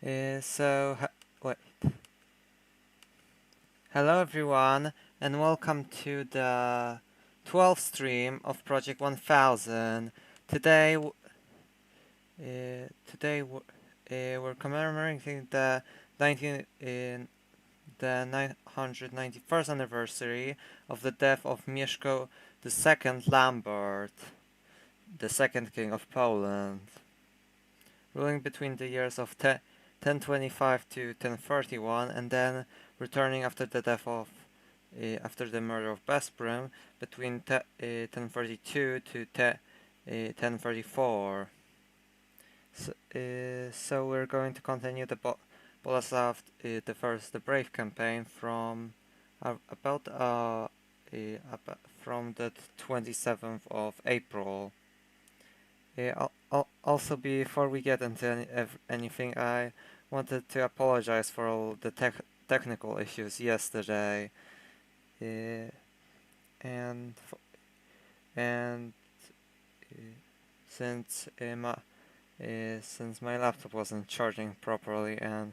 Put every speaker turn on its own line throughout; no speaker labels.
Wait. Hello everyone, and welcome to the 12th stream of Project 1000. Today, we're commemorating the 991st anniversary of the death of Mieszko II Lambert, the second king of Poland, ruling between the years of 1025 to 1031, and then returning after the death of after the murder of Besprim between 1032 to 1034. So we're going to continue the Bolesław the First, the Brave campaign from from the 27th of April. Also, before we get into anything, I wanted to apologize for all the technical issues yesterday, and since my laptop wasn't charging properly, and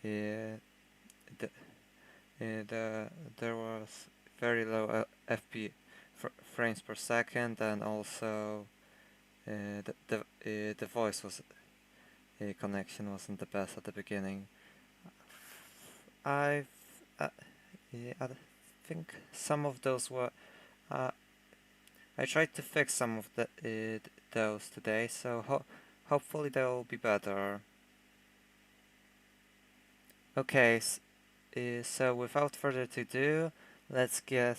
there was very low frames per second, and also the voice connection wasn't the best at the beginning. I think some of those were. I tried to fix some of those today, so hopefully they'll be better. Okay, so without further ado, let's get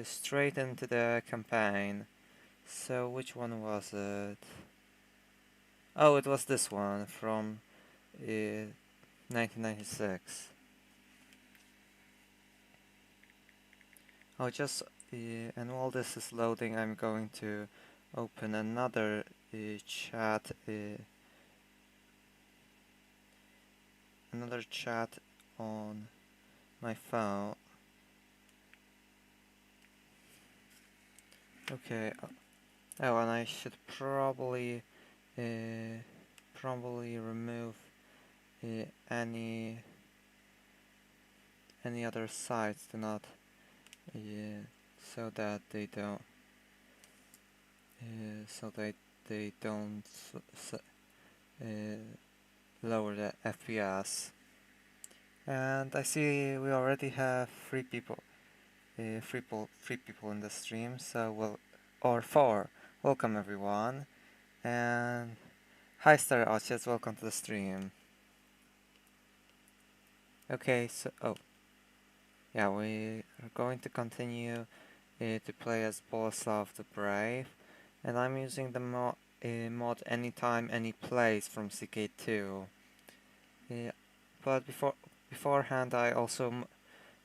straight into the campaign. So which one was it? Oh, it was this one from 1996. And while this is loading, I'm going to open another chat on my phone. Okay. Oh, and I should probably remove any other sites to not so that they don't lower the FPS. And I see we already have three people in the stream, so or four. Welcome everyone, and hi Star Archers, welcome to the stream. Okay, so yeah, we are going to continue to play as Bolesław the Brave, and I'm using the mod Anytime, Any Place from CK2. But beforehand, I also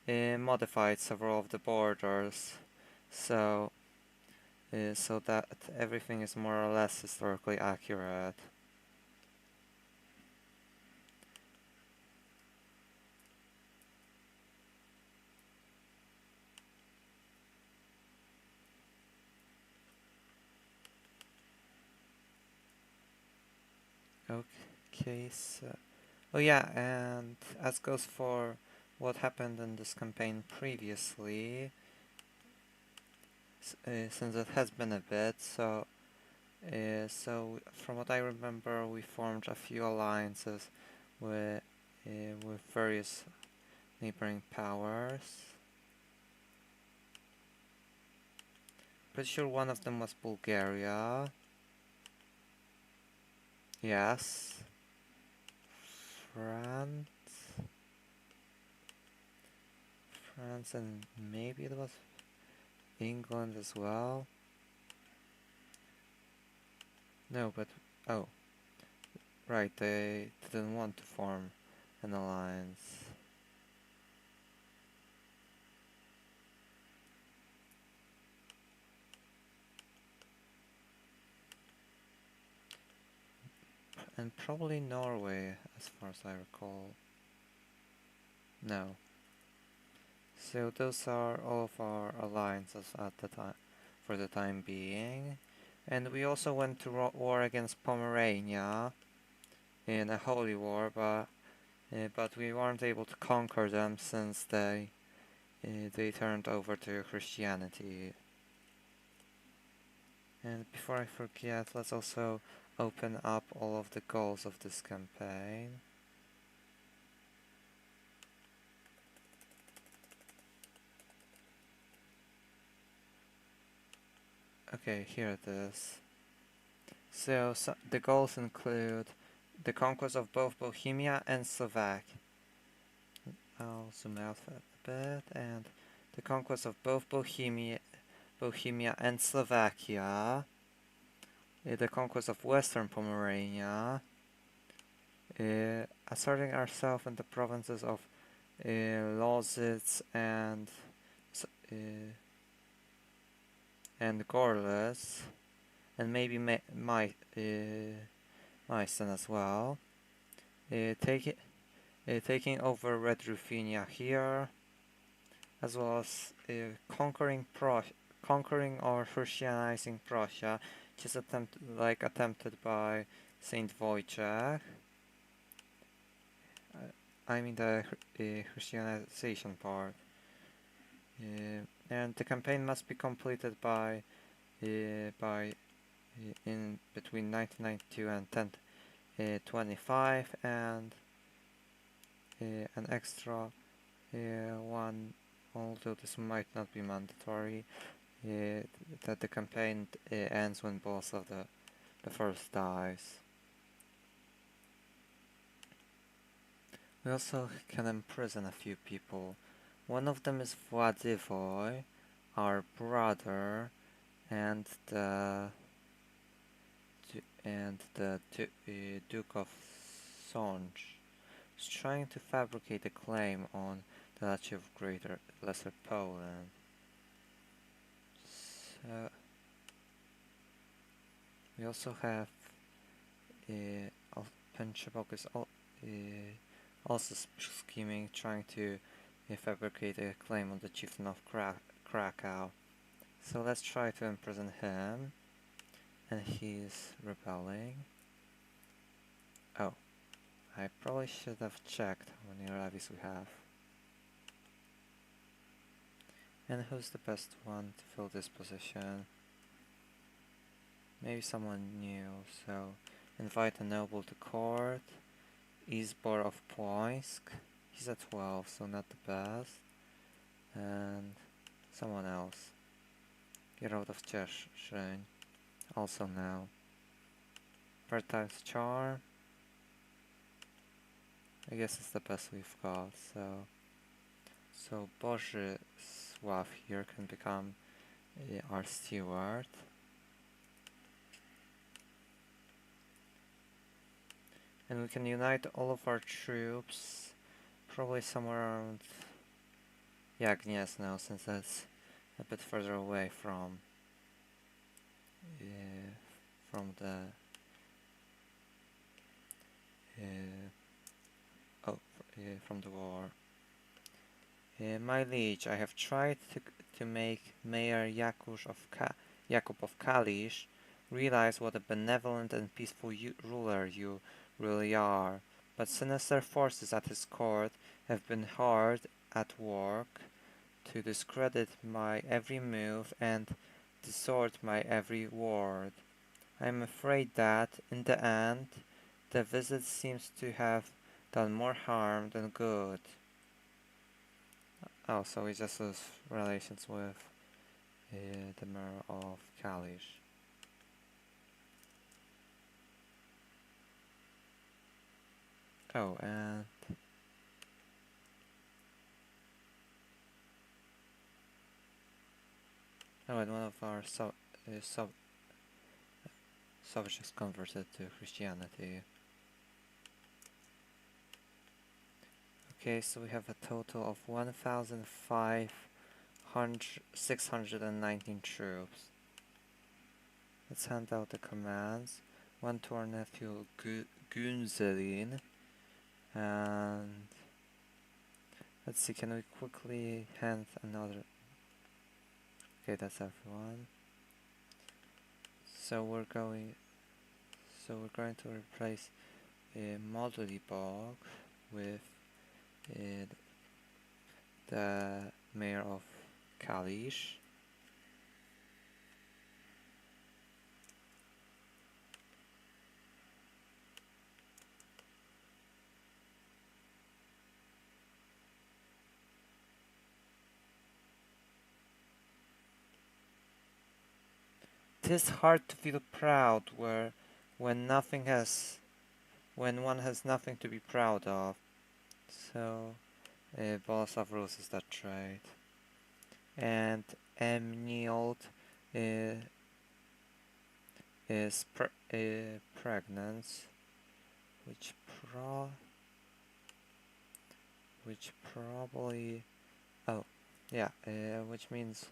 modified several of the borders, so that everything is more or less historically accurate. Okay, so oh yeah, and as goes for what happened in this campaign previously, since it has been a bit, so from what I remember, we formed a few alliances with various neighboring powers. Pretty sure one of them was Bulgaria. Yes. France, and maybe it was England as well. No, but oh, right, they didn't want to form an alliance. And probably Norway, as far as I recall. No. So those are all of our alliances at the time, for the time being. And we also went to war against Pomerania in a holy war, but we weren't able to conquer them since they turned over to Christianity. And before I forget, let's also open up all of the goals of this campaign. Okay, here it is. So the goals include the conquest of both Bohemia and Slovakia. I'll zoom out a bit, and the conquest of both Bohemia and Slovakia, the conquest of Western Pomerania, asserting ourselves in the provinces of Lozitz and Gorlice, and maybe Meissen as well. Taking over Red Ruthenia here, as well as conquering or Christianizing Prussia, which is attempted by Saint Wojciech. I mean the Christianization part. And the campaign must be completed by in between 1992 and 1025, and an extra one, although this might not be mandatory, that the campaign ends when Bolesław the First dies. We also can imprison a few people. One of them is Władywoj, our brother, and the Duke of Sonj is trying to fabricate a claim on the Duchy of Lesser Poland. So we also have Penchebok is also scheming, trying to fabricate a claim on the chieftain of Krakow. So let's try to imprison him, and he's rebelling. Oh, I probably should have checked how many levies we have. And who's the best one to fill this position? Maybe someone new, so invite a noble to court. Izbor of Płońsk, he's at 12, so not the best. And someone else. Geralt of Cieszyn, also no. Fertile's Charm, I guess it's the best we've got, so Bolesław here can become our steward. And we can unite all of our troops, probably somewhere around Gniezno, since that's a bit further away from the war. My liege, I have tried to make Mayor Jakub of Kalisz realize what a benevolent and peaceful ruler you really are, but sinister forces at his court have been hard at work to discredit my every move and distort my every word. I am afraid that, in the end, the visit seems to have done more harm than good. Oh, so he just has relations with the mayor of Kalisz. Oh, and one of our subjects converted to Christianity. Okay, so we have a total of 1,619 troops. Let's hand out the commands. One to our nephew Gunzelin. And let's see, can we quickly hand another? Okay, that's everyone. So we're going to replace a moduli box with the mayor of Kalisz. It is hard to feel proud when one has nothing to be proud of. So Bolesław loses that trait. And Emnield is pregnant, which probably which means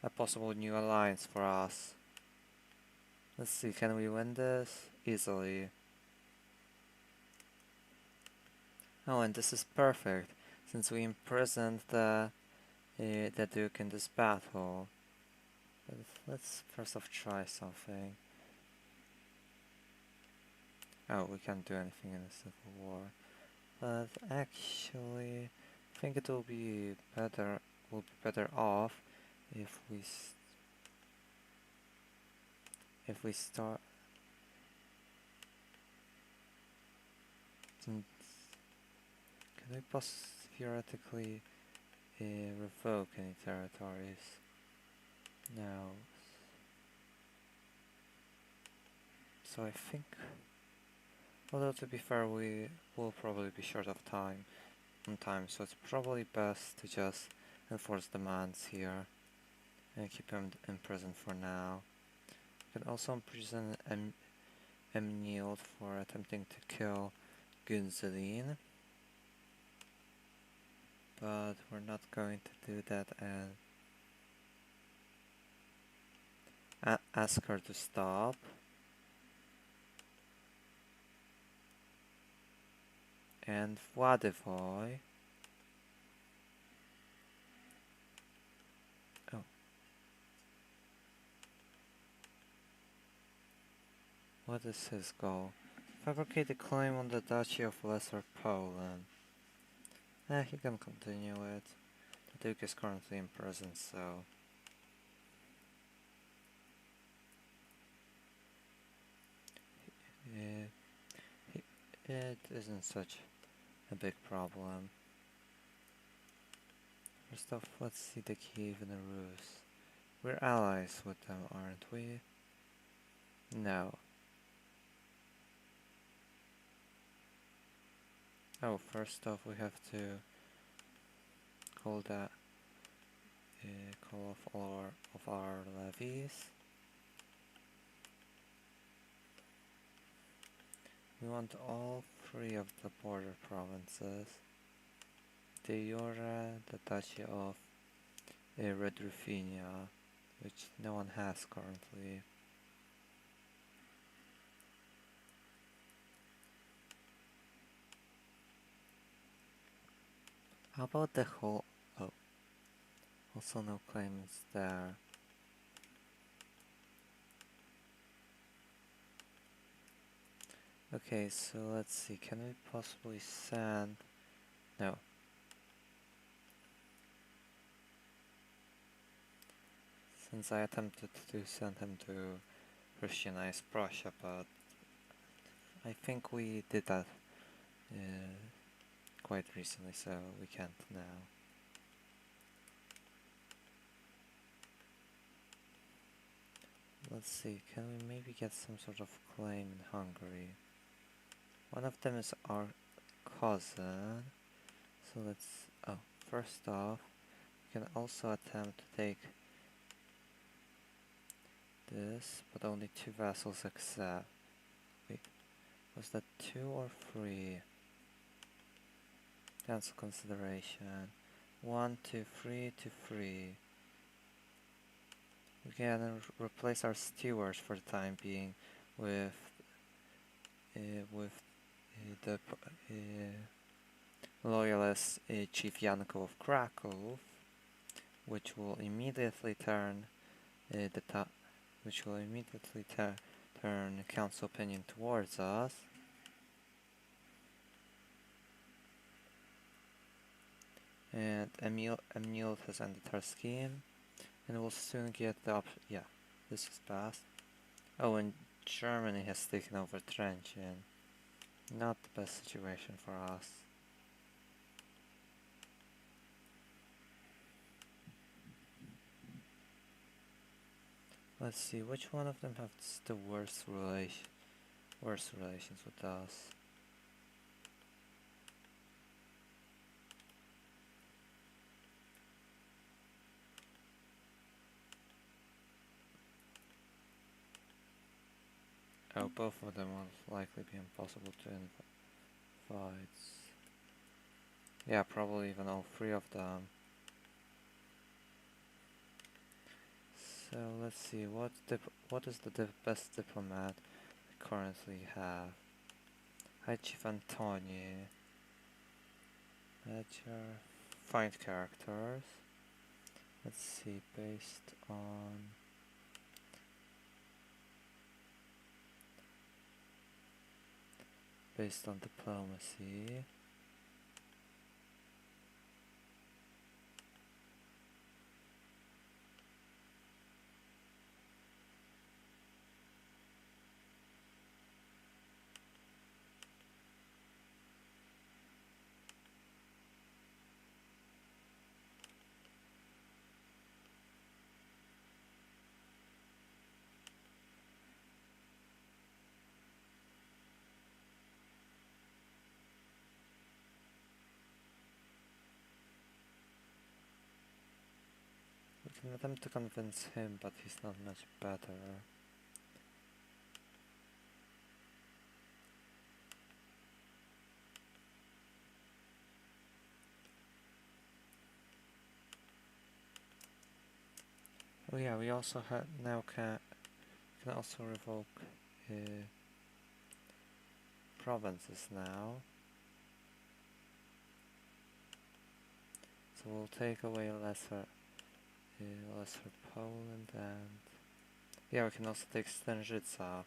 a possible new alliance for us. Let's see, can we win this? Easily. Oh, and this is perfect, since we imprisoned the Duke in this battle. But let's first off try something. Oh, we can't do anything in a civil war. But actually, I think it will be better off if we start. Can we theoretically revoke any territories? No. So I think, although to be fair, we will probably be short of time, so it's probably best to just enforce demands here and keep him imprisoned for now. We can also imprison Emnield for attempting to kill Gunzelin, but we're not going to do that and ask her to stop. And Vladivoy. Oh. What is his goal? Fabricate a claim on the Duchy of Lesser Poland. He can continue it. The Duke is currently in prison, so... it isn't such a big problem. First off, let's see the Kiev and the Rus. We're allies with them, aren't we? No. Oh, first off, we have to call off all of our levies. We want all three of the border provinces. De jure, the Duchy of Red Ruthenia, which no one has currently. How about the whole... oh, also no claimants there. Okay, so let's see, can we possibly send... no. Since I attempted to send him to Christianize Prussia, but I think we did that quite recently, so we can't now. Let's see, can we maybe get some sort of claim in Hungary? One of them is our cousin, so let's... oh, first off, we can also attempt to take this, but only 2 vassals accept. Wait, was that 2 or 3? Cancel consideration. 1, 2, 3, 2, 3. We can replace our stewards for the time being with the loyalist Chief Janko of Krakow, which will immediately turn turn council opinion towards us. And Emil has ended her scheme, and we'll soon get the yeah, this is passed. Oh, and Germany has taken over Trenčín. Not the best situation for us. Let's see, which one of them has the worst relations with us? Oh, both of them will likely be impossible to invite. Yeah, probably even all three of them. So let's see, what is the best diplomat we currently have? Hi, Chief Antoni. Ledger. Find characters. Let's see, based on diplomacy. We can attempt to convince him, but he's not much better. Oh yeah, we also now can also revoke provinces now. So we'll take away lesser Poland, and yeah, we can also take Stężyca,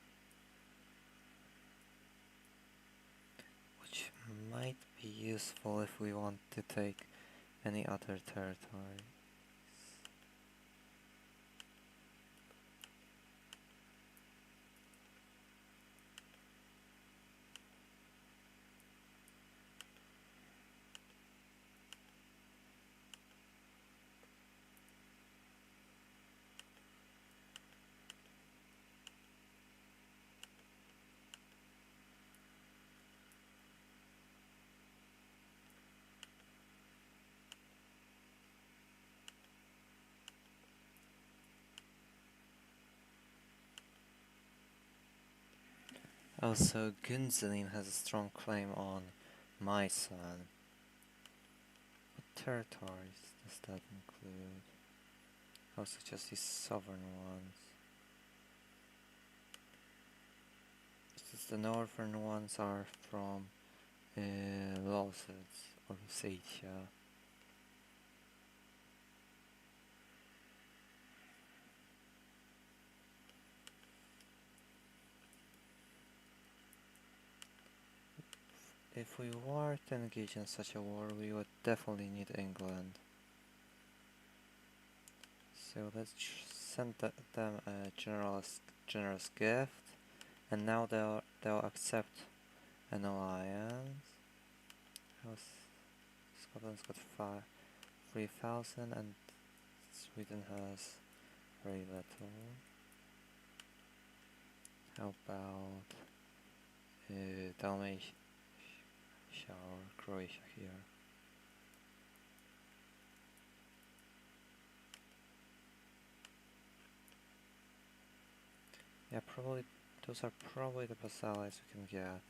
which might be useful if we want to take any other territory. Also, Gunzelin has a strong claim on my son. What territories does that include? Also just these sovereign ones. Since the northern ones are from Losec or Lusatia. If we were to engage in such a war, we would definitely need England. So let's send them a generous gift, and now they'll accept an alliance. Scotland's got 3,000, and Sweden has very little. How about Dalmatia or Croatia here? Yeah, those are probably the best allies we can get.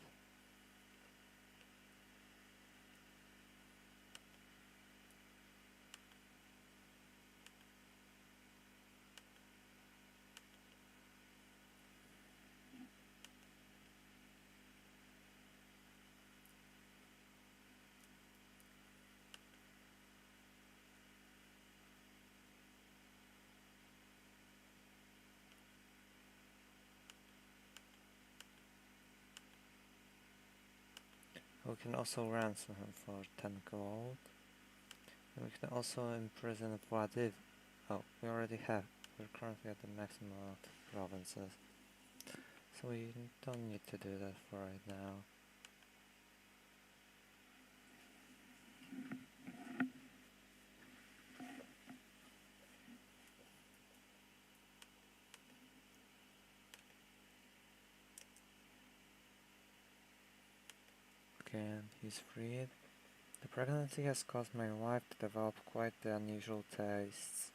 We can also ransom him for 10 gold. And we can also imprison Vladiv. Oh, we already have. We're currently at the maximum amount of provinces. So we don't need to do that for right now. Okay, and he's freed. The pregnancy has caused my wife to develop quite the unusual tastes.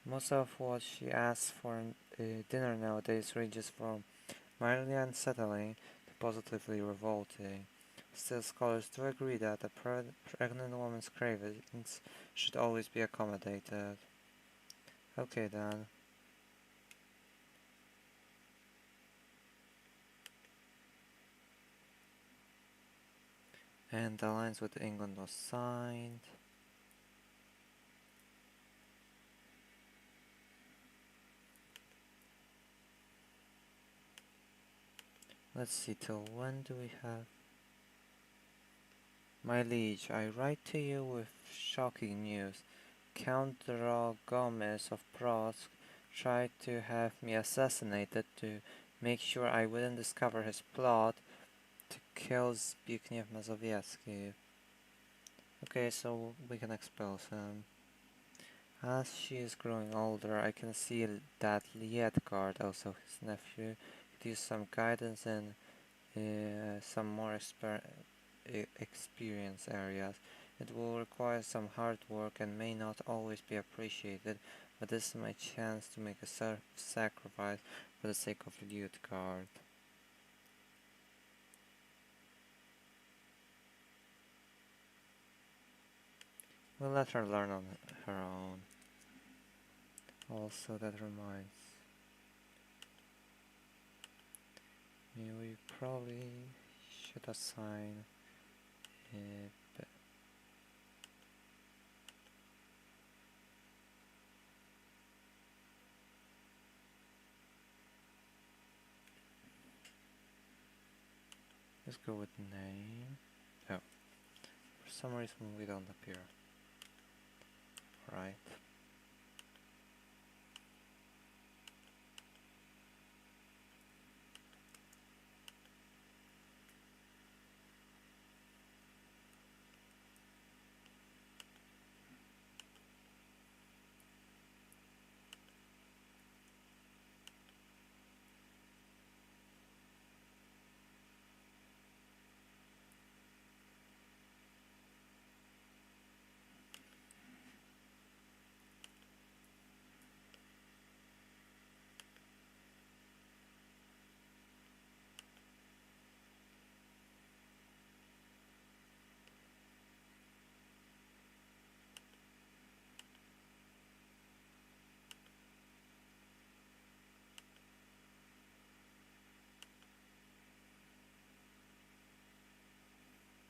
Most of what she asks for dinner nowadays ranges from mildly unsettling to positively revolting. Still, scholars do agree that a pregnant woman's cravings should always be accommodated. Okay then. And the alliance with England was signed. Let's see, till when do we have? My liege, I write to you with shocking news. Count Gomez of Plock tried to have me assassinated to make sure I wouldn't discover his plot to kill Zbigniew Mazowiecki. Okay, so we can expel him. As she is growing older, I can see that Lietgard, also his nephew, could use some guidance in some more experience areas. It will require some hard work and may not always be appreciated, but this is my chance to make a sacrifice for the sake of Lietgard. We'll let her learn on her own. Also, that reminds me, we probably should assign a let's go with name. Oh, for some reason we don't appear. Right.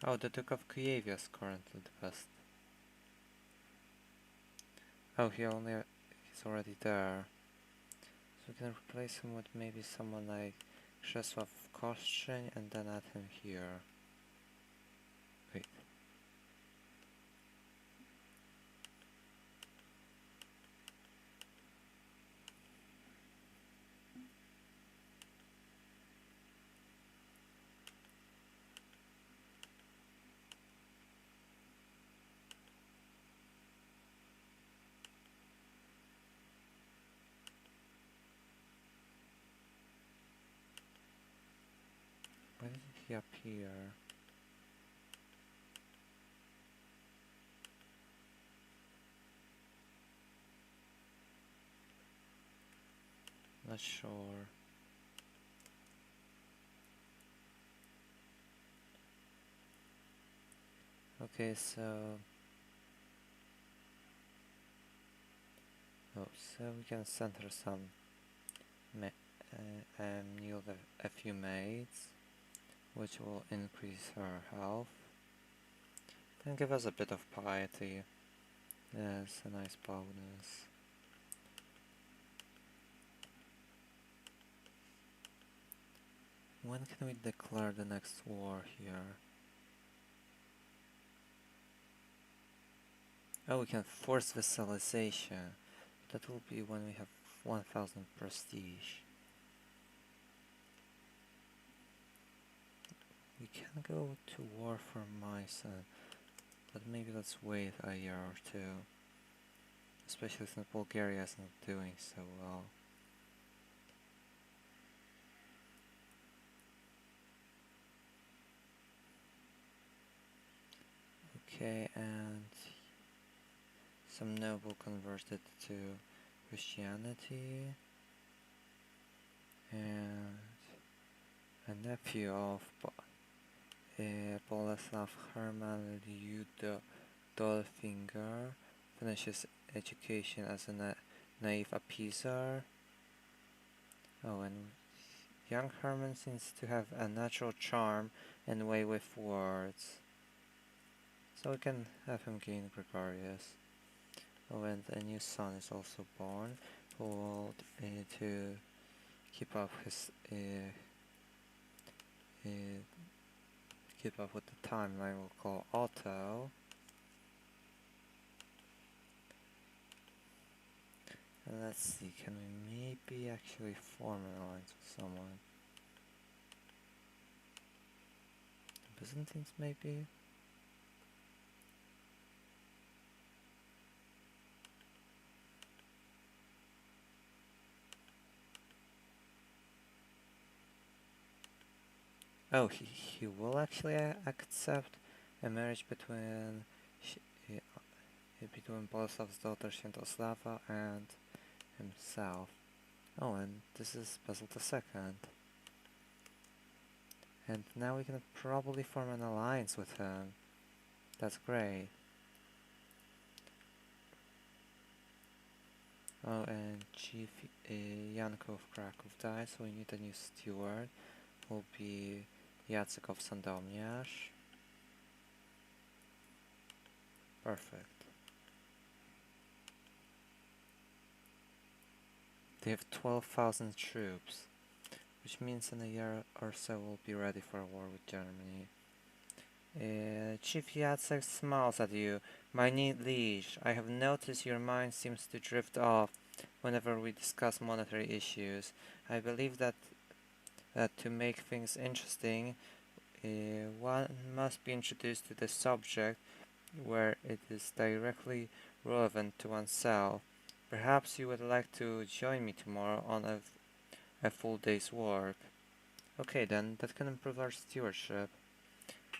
Oh, the Duke of Kiev is currently the best. Oh, he's already there. So we can replace him with maybe someone like Czesław Koszczyn and then add him here. Wait. Why did he appear? Not sure. Okay, so... Oh, so we can send her some... kneel a few maids, which will increase her health. And give us a bit of piety. Yes, a nice bonus. When can we declare the next war here? Oh, we can force vassalization. That will be when we have 1000 prestige. We can go to war for Mysa, but maybe let's wait a year or two. Especially since Bulgaria is not doing so well. Okay, and some noble converted to Christianity, and a nephew of Bolesław Herman Dolfinger finishes education as a naive appeaser. Oh, and young Herman seems to have a natural charm and way with words. So we can have him gain Gregarious. Oh, and a new son is also born, who will to keep up his keep up with the timeline. We'll call Otto. And let's see, can we maybe actually form an alliance with someone? The Byzantines, maybe? Oh, he will actually accept a marriage between Bolesław's daughter Świętoslava and himself. Oh, and this is Basil II. And now we can probably form an alliance with him. That's great. Oh, and Chief Janko of Kraków died, so we need a new steward. Will be Jacek of Sandomierz. Perfect. They have 12,000 troops, which means in a year or so we'll be ready for a war with Germany. Chief Jacek smiles at you. My liege, I have noticed your mind seems to drift off whenever we discuss monetary issues. I believe that to make things interesting, one must be introduced to the subject where it is directly relevant to oneself. Perhaps you would like to join me tomorrow on a full day's work. Okay then, that can improve our stewardship.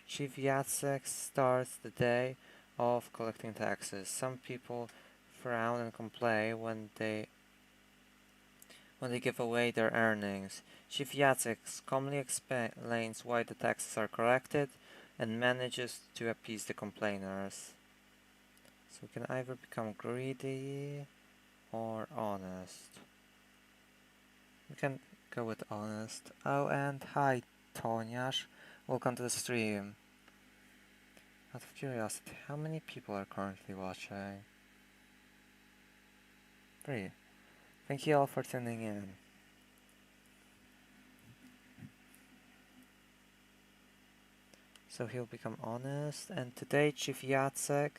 Chief Jacek starts the day off collecting taxes. Some people frown and complain when they give away their earnings. Chief Jacek calmly explains why the taxes are collected and manages to appease the complainers. So we can either become greedy or honest. We can go with honest. Oh, and hi, Toniasz. Welcome to the stream. Out of curiosity, how many people are currently watching? 3. Thank you all for tuning in. So he'll become honest, and today Chief Jacek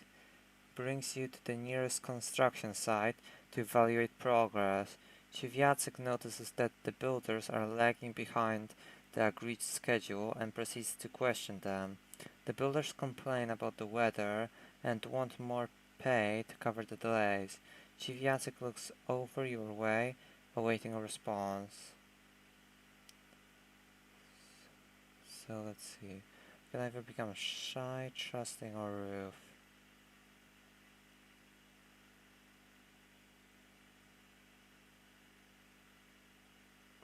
brings you to the nearest construction site to evaluate progress. Chief Jacek notices that the builders are lagging behind the agreed schedule and proceeds to question them. The builders complain about the weather and want more pay to cover the delays. Chief Jacek looks over your way, awaiting a response. So let's see. You can either become shy, trusting, or roof.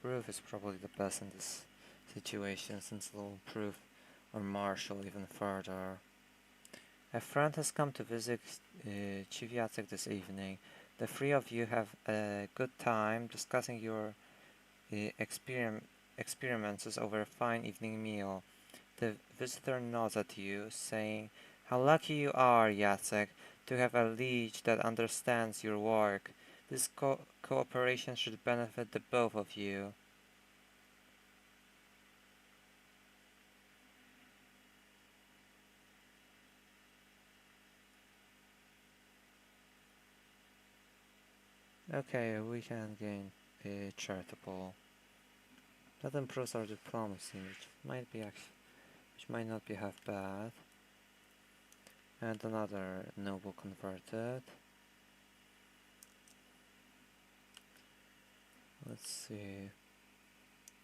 Roof is probably the best in this situation, since it will improve our marshal even further. A friend has come to visit Chief Jacek this evening. The three of you have a good time discussing your experiences over a fine evening meal. The visitor nods at you, saying, "How lucky you are, Jacek, to have a liege that understands your work. This cooperation should benefit the both of you." Okay, we can gain a charitable. That improves our diplomacy, which might not be half bad. And another noble converted. Let's see.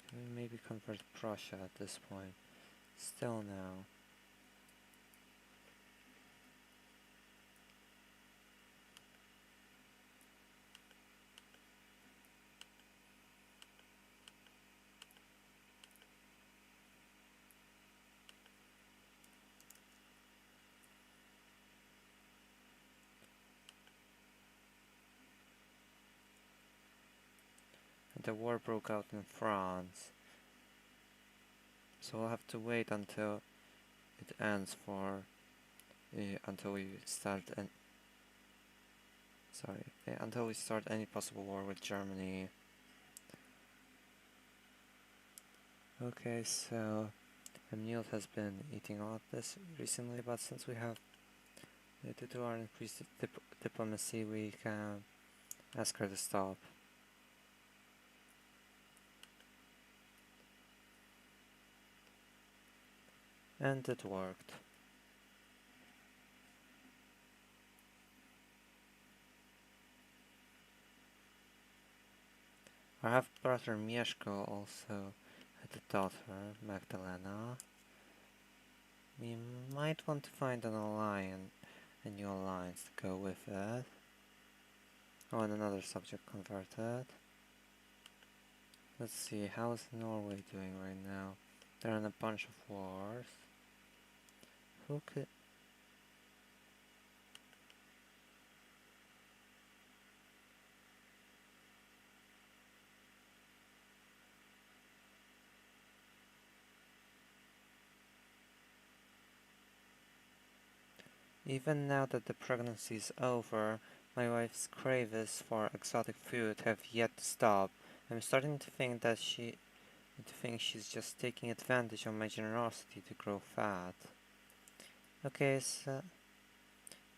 Can we maybe convert Prussia at this point? Still no. The war broke out in France, so we'll have to wait until it ends until we start until we start any possible war with Germany. Okay, so Emil has been eating a lot this recently, but since we have due to our increased diplomacy, we can ask her to stop. And it worked. Our half-brother Mieszko also had a daughter, Magdalena. We might want to find a new alliance to go with it. Oh, and another subject converted. Let's see, how is Norway doing right now? They're in a bunch of wars. Who could... Even now that the pregnancy is over, my wife's cravings for exotic food have yet to stop. I'm starting to think that she's just taking advantage of my generosity to grow fat. Okay, so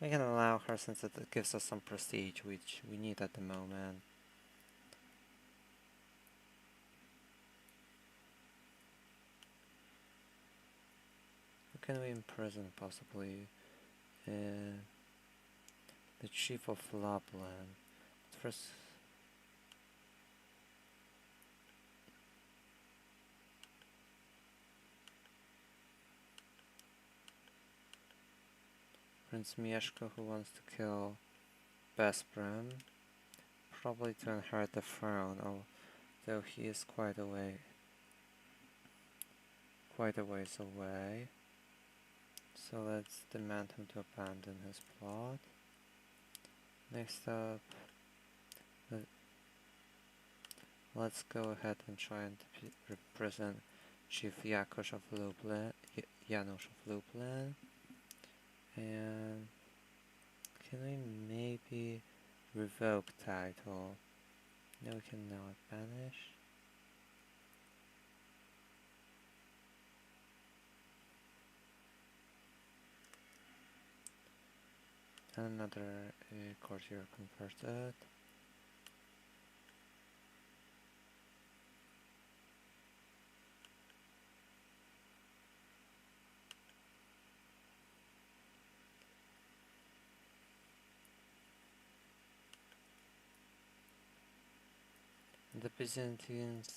we can allow her since it gives us some prestige, which we need at the moment. Who can we imprison, possibly? The chief of Lapland. First, Prince Mieszko, who wants to kill Besprem, probably to inherit the throne, although he is quite a ways away. So let's demand him to abandon his plot. Next up, let's go ahead and try and represent Chief Janusz of Lublin. And can we maybe revoke title? No, we cannot banish. Another courtier converted. The Byzantines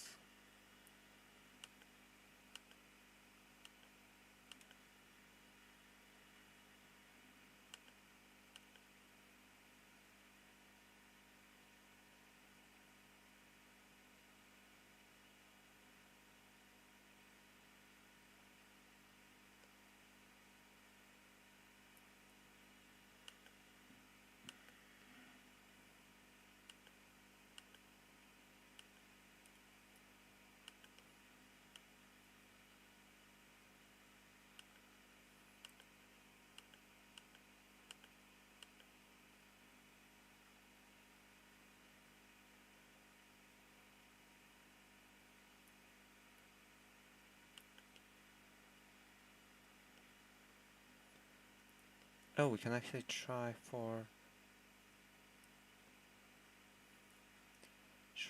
we can actually try for...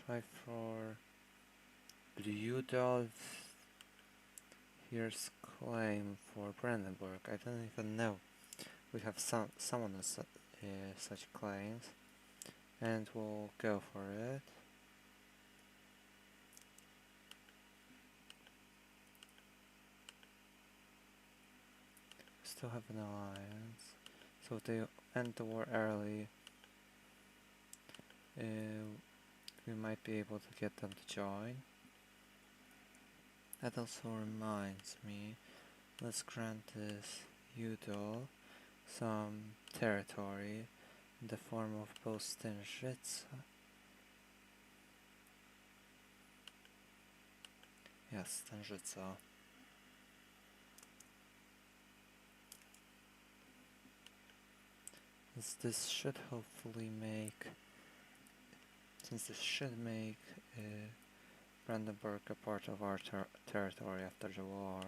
try for Rudolf. Here's claim for Brandenburg. I don't even know. We have someone with such claims, and we'll go for it. Still have an alliance, so if they end the war early, we might be able to get them to join. That also reminds me, let's grant this Udall some territory in the form of Postenschitz. Yes, Stenżyca. This should hopefully make, since this should make Brandenburg a part of our territory after the war.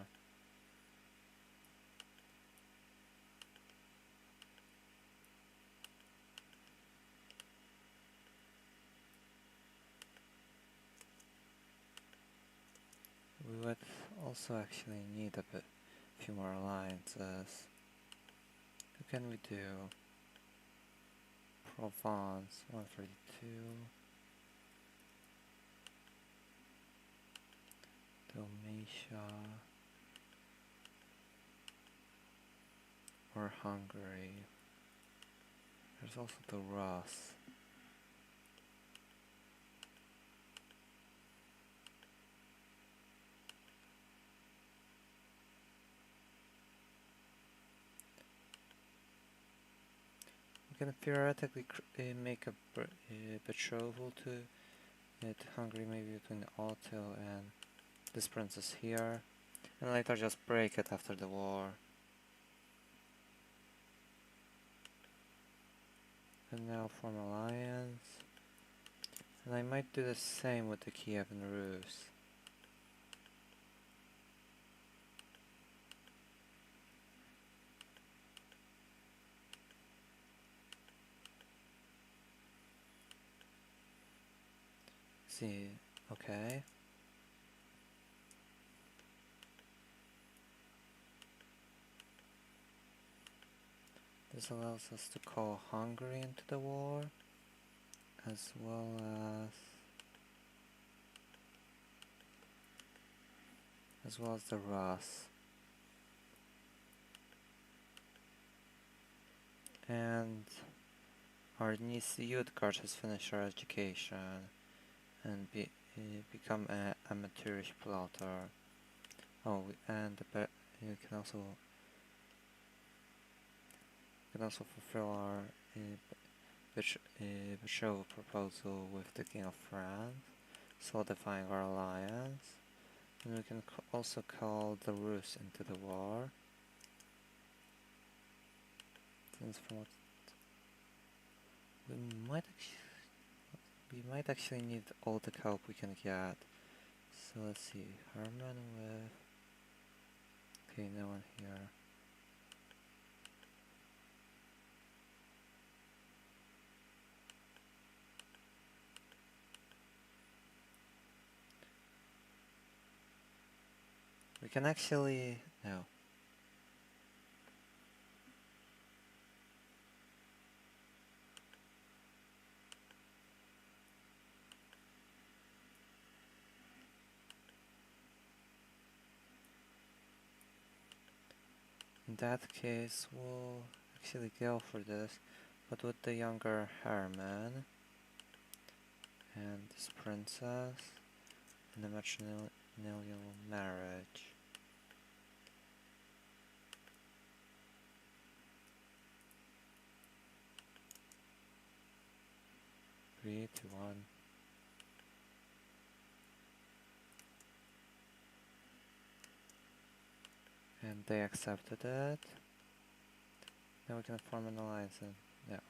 We would also actually need a few more alliances. What can we do? Provence, 132. Dalmatia. Or Hungary. There's also the Rus. We can theoretically make a betrothal to Hungary, maybe between Otto and this princess here, and later just break it after the war. And now form alliance, and I might do the same with the Kiev and Rus. See, okay. This allows us to call Hungary into the war, as well as the Rus. And our niece Yudgard has finished her education and become an amateurish plotter. Oh, and you can also fulfill our betrothal proposal with the King of France, solidifying our alliance. And we can also call the Rus into the war. Since we might actually need all the help we can get. So let's see, Herman with... Okay, no one here. We can actually... no. In that case, we'll actually go for this, but with the younger Herman and this princess and the matrimonial marriage. Three to one. And they accepted it. Now we can form an alliance and yeah.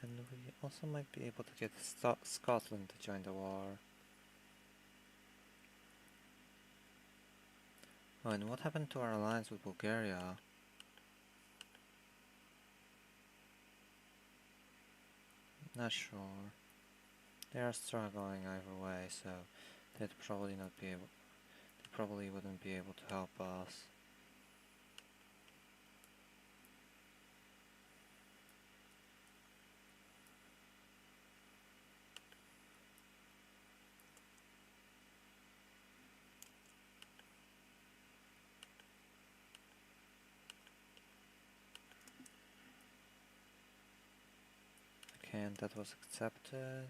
And we also might be able to get Scotland to join the war. Oh, and what happened to our alliance with Bulgaria? Not sure. They are struggling either way, so they'd probably not be able. They probably wouldn't be able to help us. Okay, and that was accepted.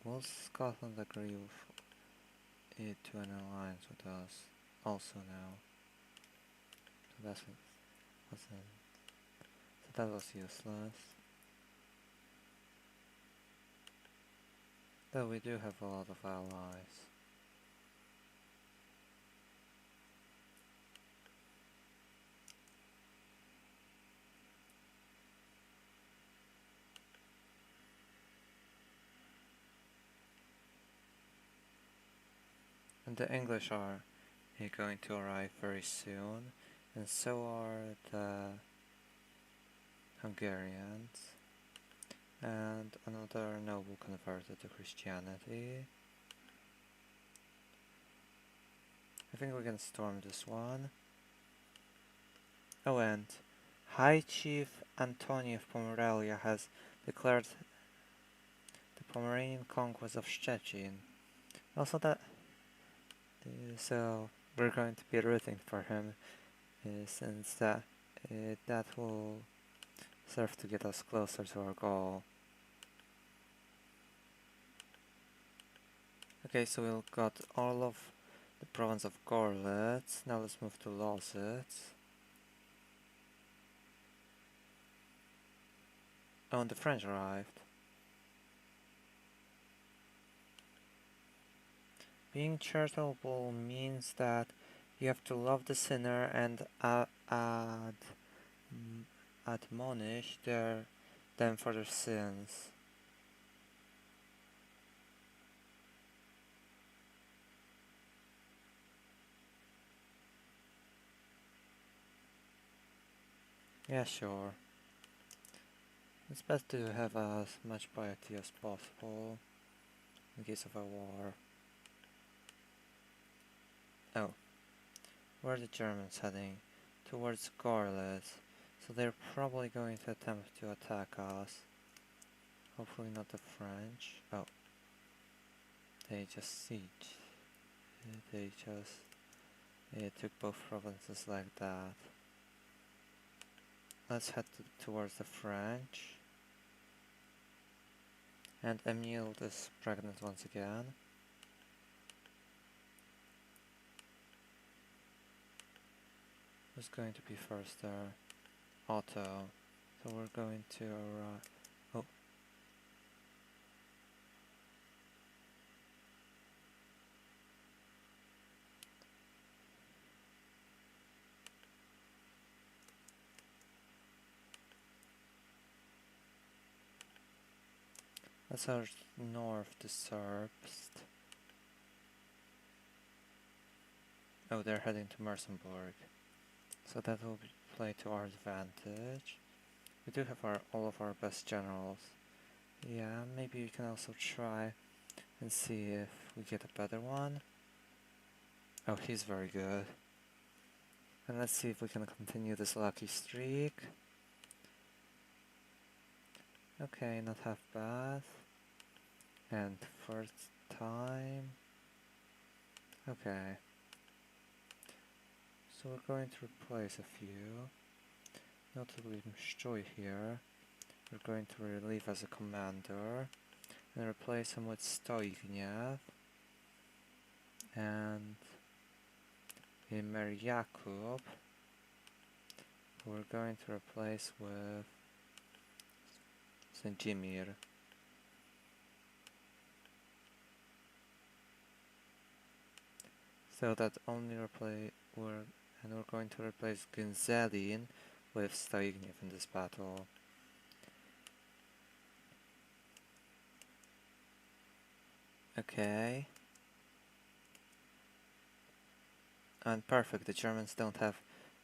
Will Scotland agree with it to an alliance with us also now? So that's it. So that was useless. Though we do have a lot of allies. And the English are going to arrive very soon, and so are the Hungarians, and another noble converted to Christianity. I think we can storm this one. Oh, and High Chief Antony of Pomerania has declared the Pomeranian conquest of Szczecin. Also that... so we're going to be rooting for him, since that will serve to get us closer to our goal. Okay, so we've got all of the province of Gorlitz. Now let's move to Lozitz. Oh, and the French arrived. Being charitable means that you have to love the sinner and admonish them for their sins. Yeah, sure. It's best to have as much piety as possible in case of a war. Oh, where are the Germans heading? Towards Gorlitz. So they're probably going to attempt to attack us. Hopefully not the French. Oh. They just siege. They just took both provinces like that. Let's head towards the French. And Emile is pregnant once again. Who's going to be first there? Otto. So we're going to oh. Let's head north to Serbst. Oh, they're heading to Mersenburg. So that will play to our advantage. We do have all of our best generals. Yeah, maybe we can also try and see if we get a better one. Oh, he's very good. And let's see if we can continue this lucky streak. Okay, not half bad. And first time. Okay. So we're going to replace a few. Notably Mieszko here. We're going to relieve as a commander. And replace him with Stoigniew. And Mary Jakub. We're going to replace with Sędzimir. So that only we're going to replace Gunzelin with Stoigniew in this battle. Okay. And perfect, the Germans don't have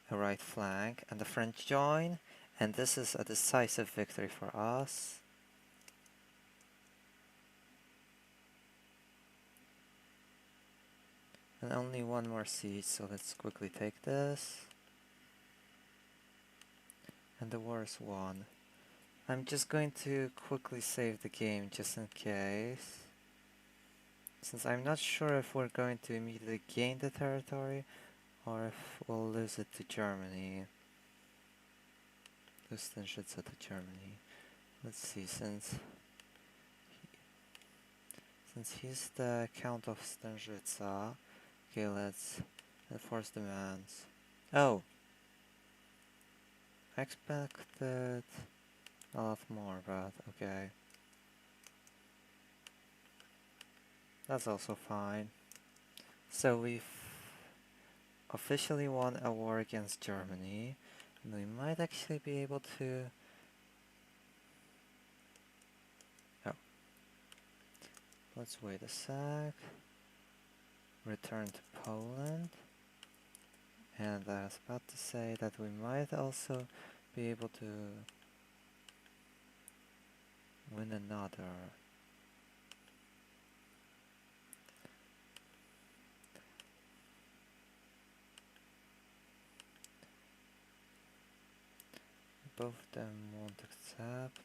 a right flank, and the French join, and this is a decisive victory for us. And only one more siege, so let's quickly take this. And the war is won. I'm just going to quickly save the game just in case, since I'm not sure if we're going to immediately gain the territory or if we'll lose it to Germany. Lose Stężyca to Germany. Let's see, since he's the Count of Stężyca, okay, let's enforce demands. Oh! I expected a lot more, but okay. That's also fine. So we've officially won a war against Germany, and we might actually be able to... Oh. Let's wait a sec. Return to Poland. And I was about to say that we might also be able to win another. Both of them won't accept.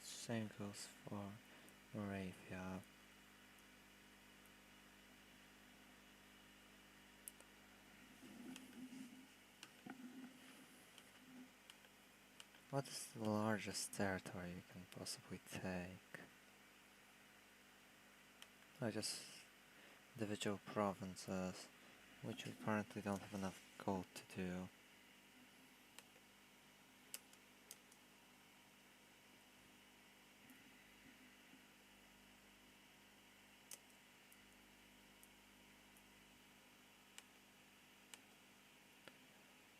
Same goes for Moravia. What is the largest territory you can possibly take? I just individual provinces, which we currently don't have enough gold to do.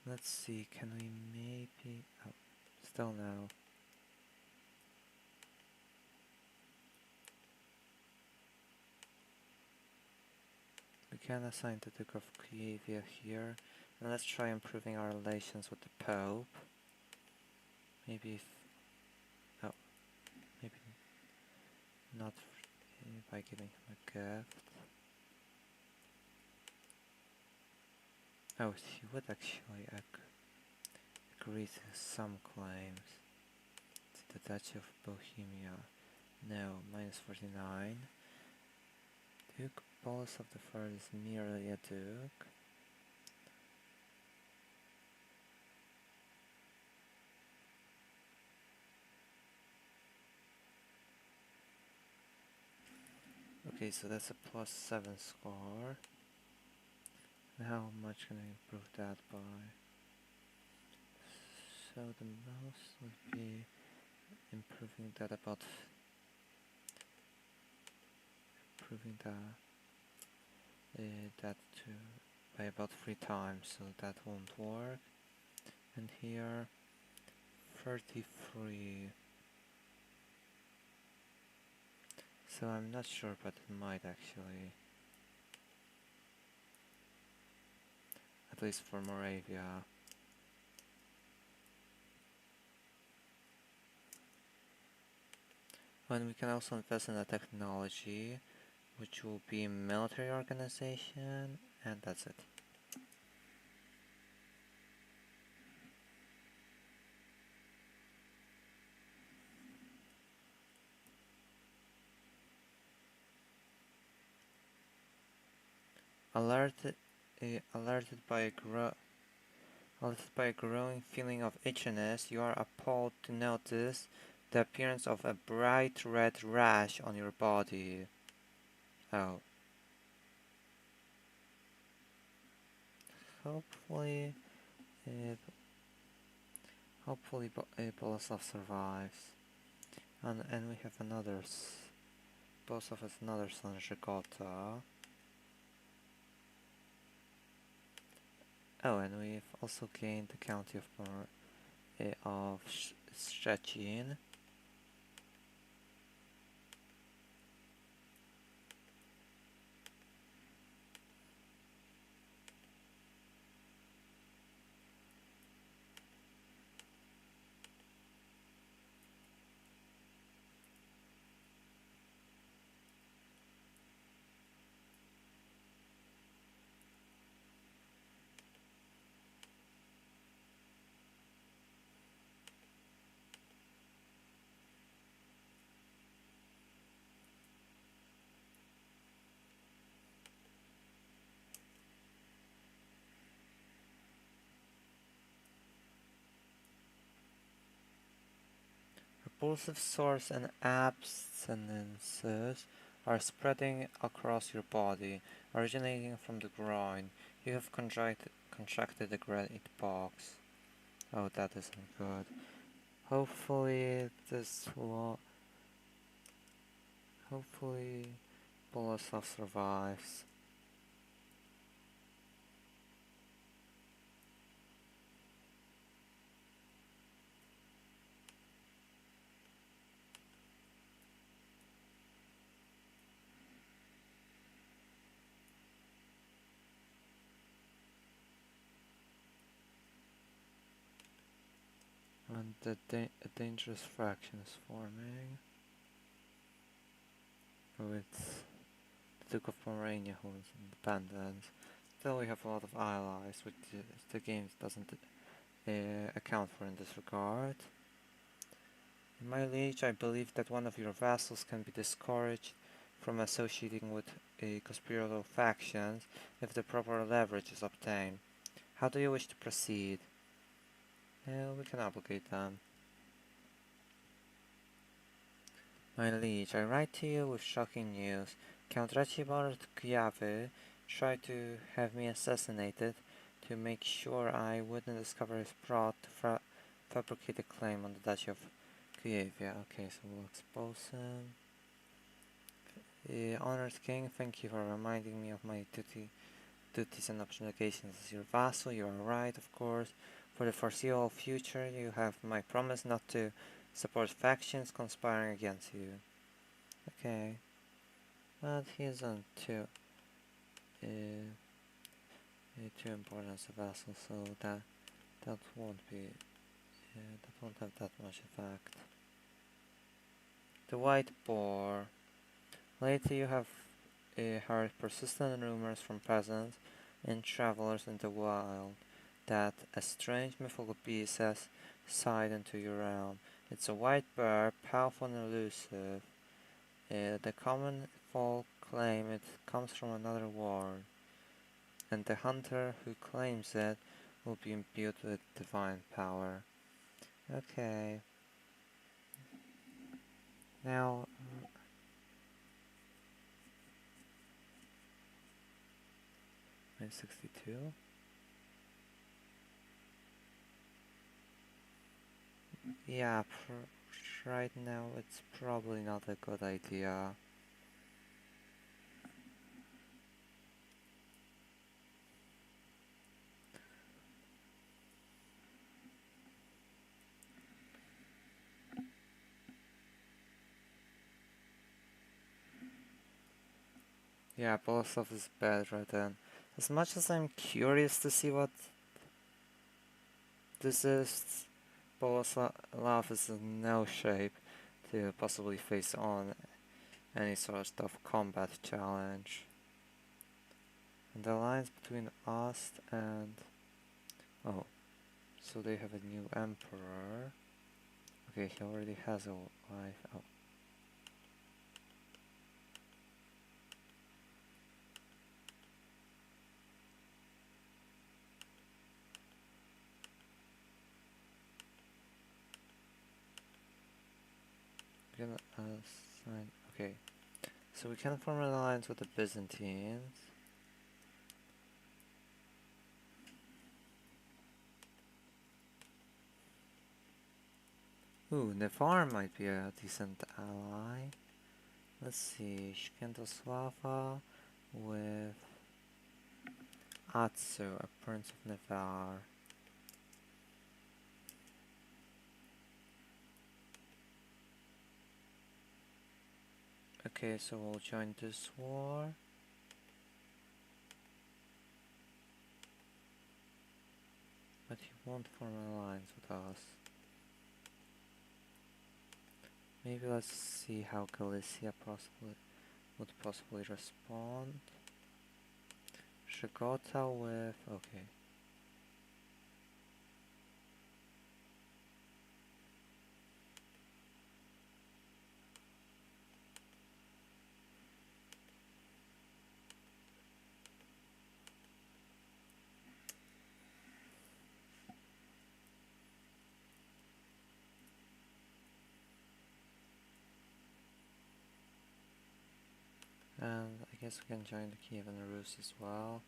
Let's see, can we maybe... Oh, still no. We can assign the Duke of Kiev here, and let's try improving our relations with the Pope. Maybe if... Oh, maybe not by giving him a gift. Oh, he would actually agree to some claims. To the Duchy of Bohemia. No, minus 49. Duke Bolesław I is merely a duke. Okay, so that's a +7 score. How much can I improve that by? So the most would be improving that about... improving that to by about 3 times, so that won't work. And here 33. So I'm not sure, but it might actually, at least for Moravia. And we can also invest in a technology, which will be military organization, and that's it. Alerted by a growing feeling of itchiness, you are appalled to notice the appearance of a bright red rash on your body. Oh. Hopefully Bolesław survives. And we have another... Bolesław has another son, Żegota. Oh, and we've also gained the county of of Szczecin. Repulsive sores and abstinences are spreading across your body, originating from the groin. You have contracted the great pox. Oh, that isn't good. Hopefully hopefully Bolesław survives. And a dangerous fraction is forming. With the Duke of Pomerania who is independent. Still we have a lot of allies, which the game doesn't account for in this regard. My liege, I believe that one of your vassals can be discouraged from associating with conspiratorial factions if the proper leverage is obtained. How do you wish to proceed? We can obligate them. My liege, I write to you with shocking news. Count Racibald Kujawy tried to have me assassinated to make sure I wouldn't discover his plot to fabricate a claim on the Duchy of Kuyavia. Okay, so we'll expose him. Honored King, thank you for reminding me of my duties and obligations as your vassal. You are right, of course. For the foreseeable future, you have my promise not to support factions conspiring against you. Okay. But he isn't too important as a vassal, so that won't be that won't have that much effect. The White Boar. Lately you have heard persistent rumors from peasants and travelers in the wild that a strange mythical beast has sighed into your realm. It's a white bear, powerful and elusive. The common folk claim it comes from another world, and the hunter who claims it will be imbued with divine power. Okay. Now, 962. Yeah, right now it's probably not a good idea. Yeah, Bolesław is bedridden. As much as I'm curious to see what this is, Bolesław is in no shape to possibly face on any sort of combat challenge. And the alliance between us and... oh, so they have a new emperor. Okay, he already has a wife. Oh. Gonna assign... okay, so we can form an alliance with the Byzantines. Ooh, Navarre might be a decent ally. Let's see, Świętosława with Atsu, a prince of Navarre. Okay, so we'll join this war. But he won't form an alliance with us. Maybe let's see how Galicia would possibly respond. Szygota with... okay. And I guess we can join the Kievan Rus as well.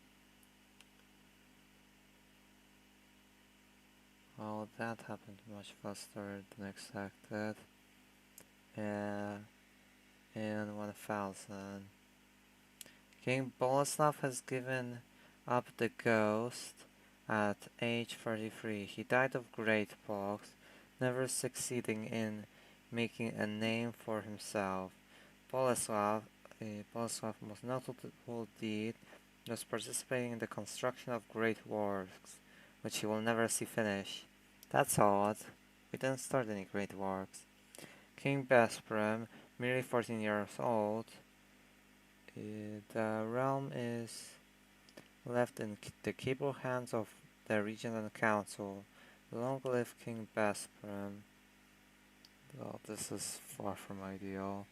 Well, that happened much faster than expected. In 1000. King Bolesław has given up the ghost at age 33. He died of great pox, never succeeding in making a name for himself. Bolesław's most notable deed was participating in the construction of great works, which he will never see finish. That's odd. We didn't start any great works. King Besprem, merely 14 years old, the realm is left in the capable hands of the regent and council. Long live King Besprem. Well, this is far from ideal.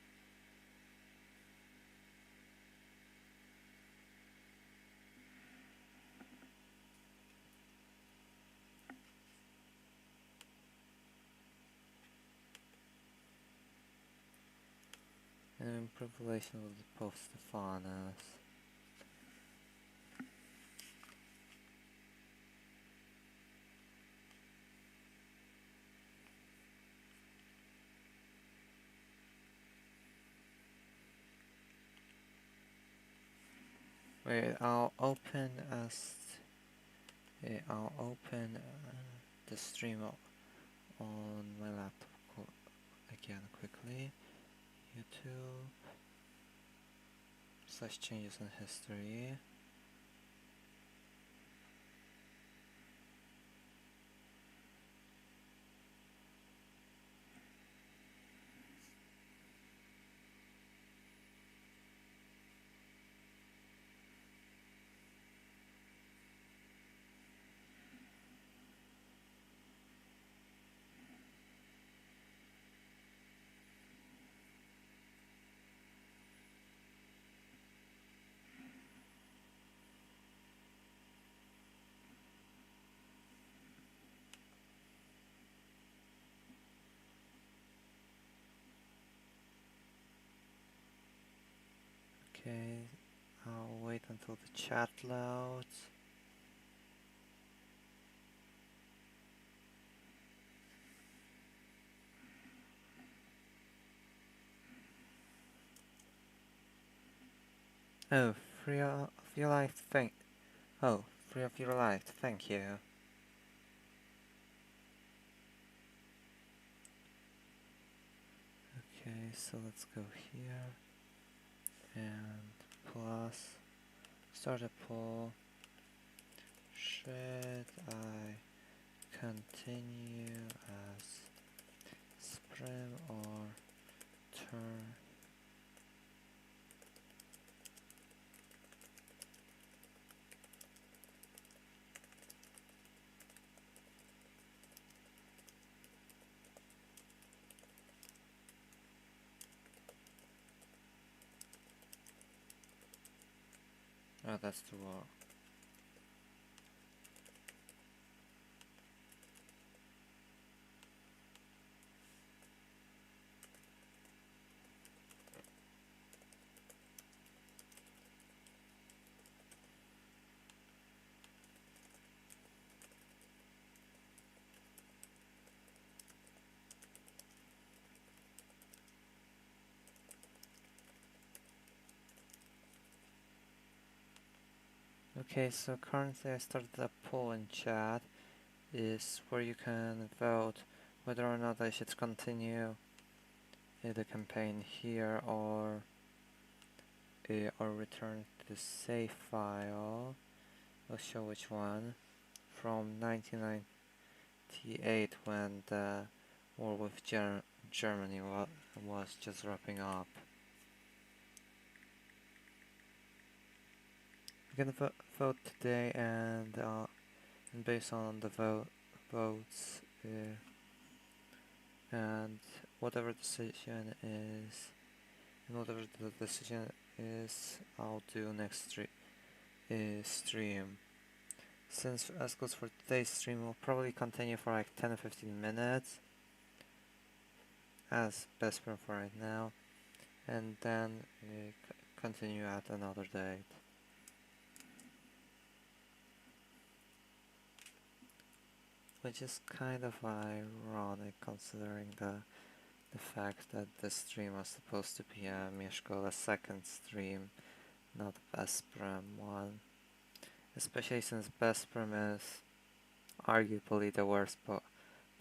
An improved relation with Pope Stephanus. Wait, I'll open the stream on my laptop again quickly. YouTube / changes in history. Okay, I'll wait until the chat loads. Oh, free of your life, free of your life, thank you. Okay, so let's go here and plus start a poll. Should I continue as Sprim or turn? Oh, that's the war. Okay, so currently I started a poll in chat, is where you can vote whether or not I should continue the campaign here or or return to the save file. I'll show which one. From 1998, when the war with Germany was just wrapping up. We're gonna vote today, and based on the votes, and whatever decision is, I'll do next stream. Since as goes for today's stream, we'll probably continue for like 10 or 15 minutes as best for right now, and then continue at another date. Which is kind of ironic considering the fact that the stream was supposed to be a Mieszko II stream, not Besprem one. Especially since Besprem is arguably the worst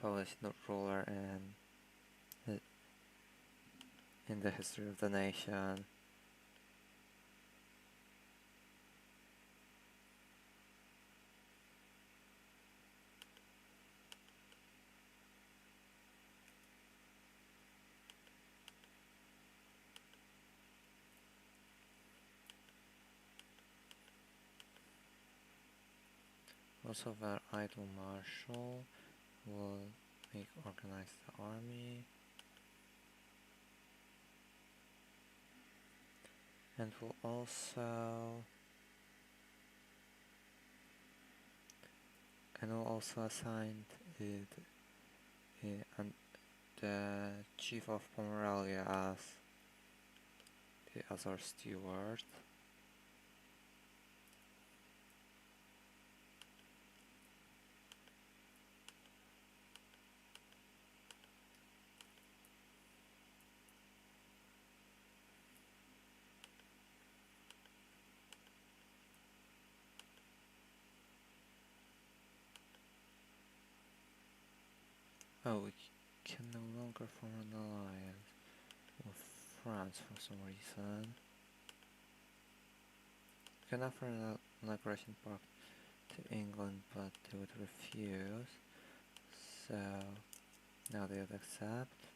Polish ruler in the history of the nation. Also, their idle marshal will organize the army, and will also assign the chief of Pomerania as our steward. Oh, we can no longer form an alliance with France for some reason. We can offer an aggression pact to England, but they would refuse. So now they would accept.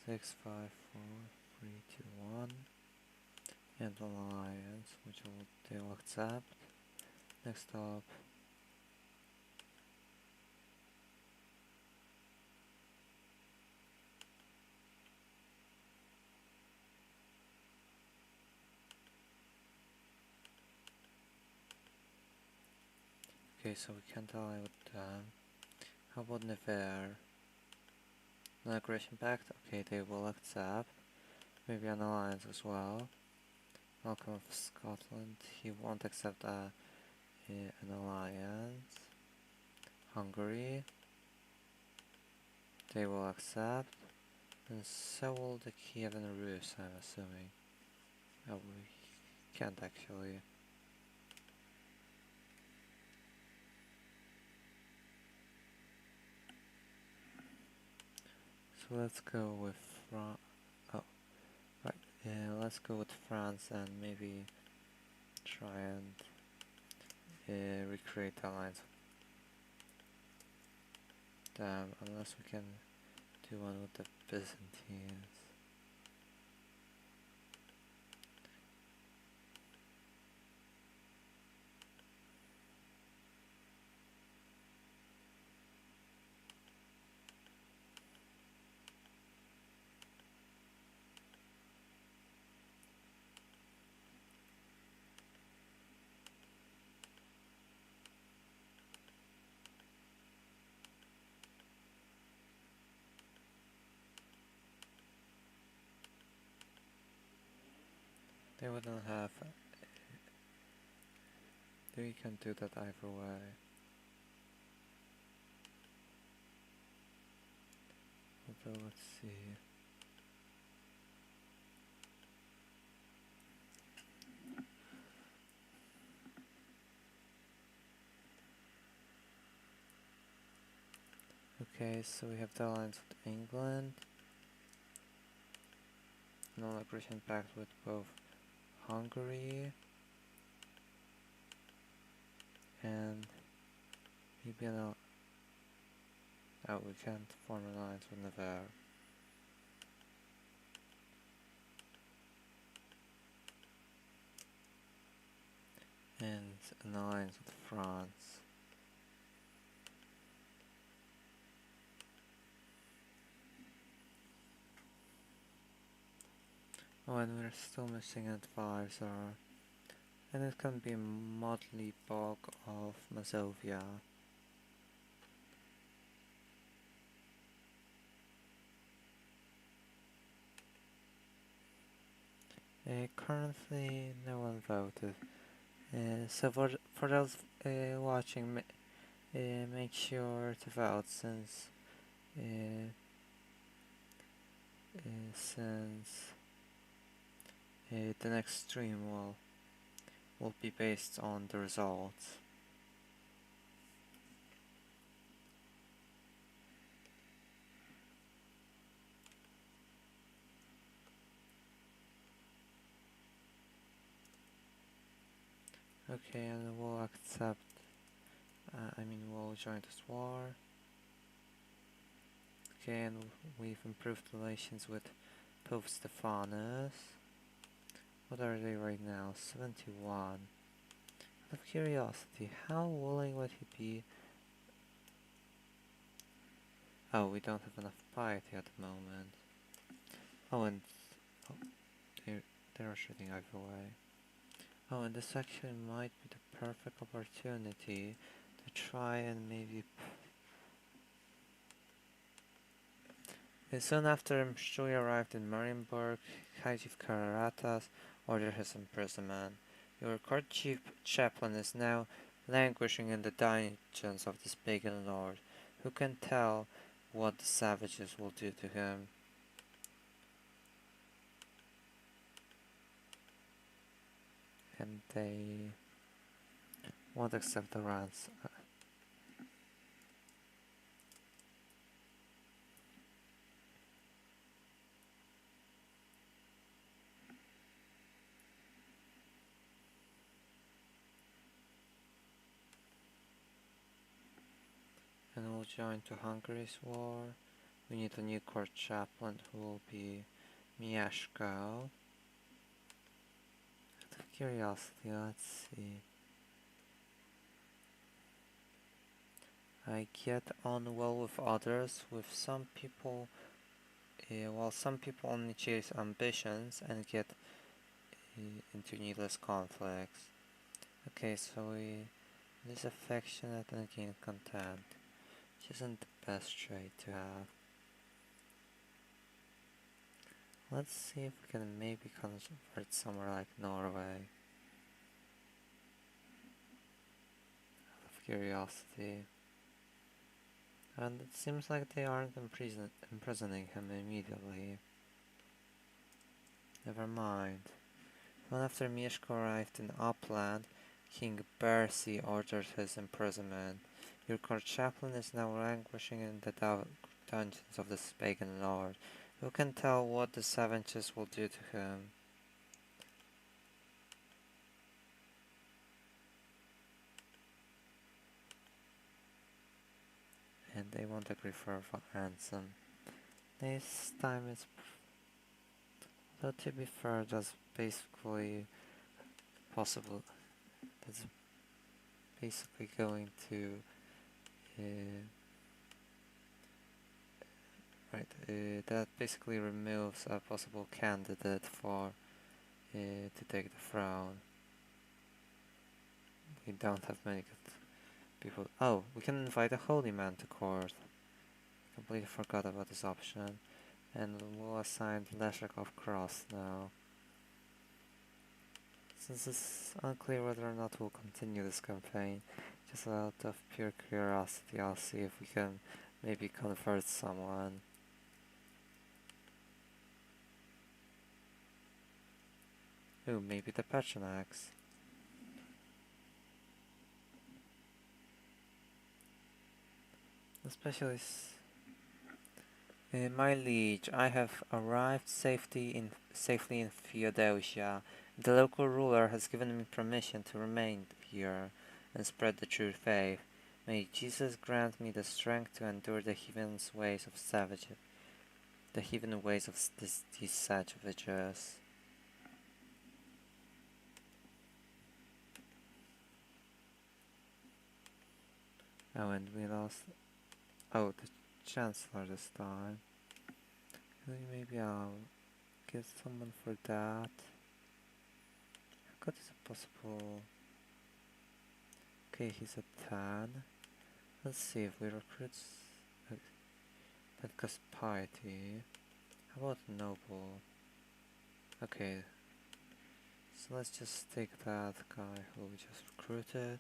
6, 5, 4, 3, 2, 1. And an alliance, which they will accept. Next up. Okay, so we can't ally with them. How about Nevers? An aggression pact? Okay, they will accept. Maybe an alliance as well. Malcolm of Scotland, he won't accept an alliance. Hungary, they will accept. And so will the Kievan Rus, I'm assuming. Oh, we can't actually. So let's go with France. Oh, right. Yeah, let's go with France and maybe try and recreate the alliance. Damn, unless we can do one with the Byzantines. They wouldn't have. They can do that either way. Although, let's see. Okay, so we have the alliance with England. non-aggression pact with both Hungary and maybe an... Oh, we can't form an alliance with Navarre. And an alliance with France. Oh, and we're still missing an advisor. And it can be Motley Bog of Mazovia. Currently, no one voted. So for those watching, make sure to vote since the next stream will be based on the results. Okay, and we'll accept, we'll join this war. Okay, and we've improved relations with Pope Stephanus. What are they right now? 71. Out of curiosity, how willing would he be? Oh, we don't have enough piety at the moment. Oh, and they're shooting either way. Oh, and this actually might be the perfect opportunity to try and maybe... Soon after Mshui arrived in Marienburg, Khajiv Karatas ordered his imprisonment. Your court chief chaplain is now languishing in the dungeons of this pagan lord. Who can tell what the savages will do to him? And they won't accept the ransom. And we'll join to Hungary's war. We need a new court chaplain who will be Mieszko. Out of curiosity, let's see. I get on well with others, with some people, while some people only chase ambitions and get into needless conflicts. Okay, so we lose affectionate and gain content, which isn't the best trait to have. Let's see if we can maybe convert somewhere like Norway. Out of curiosity. And it seems like they aren't imprisoning him immediately. Never mind. When after Mieszko arrived in Upland, King Bersi ordered his imprisonment. Your court chaplain is now languishing in the dungeons of this pagan lord. Who can tell what the savages will do to him? And they won't agree for a ransom. This time it's... Though to be fair, that's basically possible. That's basically going to... that basically removes a possible candidate for to take the throne. We don't have many good people. Oh, we can invite a holy man to court. Completely forgot about this option. And we'll assign Leszekov Cross now. Since it's unclear whether or not we'll continue this campaign, just out of pure curiosity, I'll see if we can maybe convert someone. Ooh, maybe the Petronax. Especially My liege, I have arrived safely in Theodosia. The local ruler has given me permission to remain here and spread the true faith. May Jesus grant me the strength to endure the heathen ways of these savages. Oh, and we lost. Oh, the Chancellor this time. Maybe I'll get someone for that. How good is it possible? Okay, he's a 10. Let's see if we recruit that costs piety. How about noble? Okay, so let's just take that guy who we just recruited.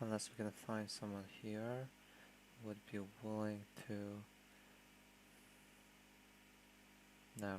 Unless we're gonna find someone here who would be willing to. No.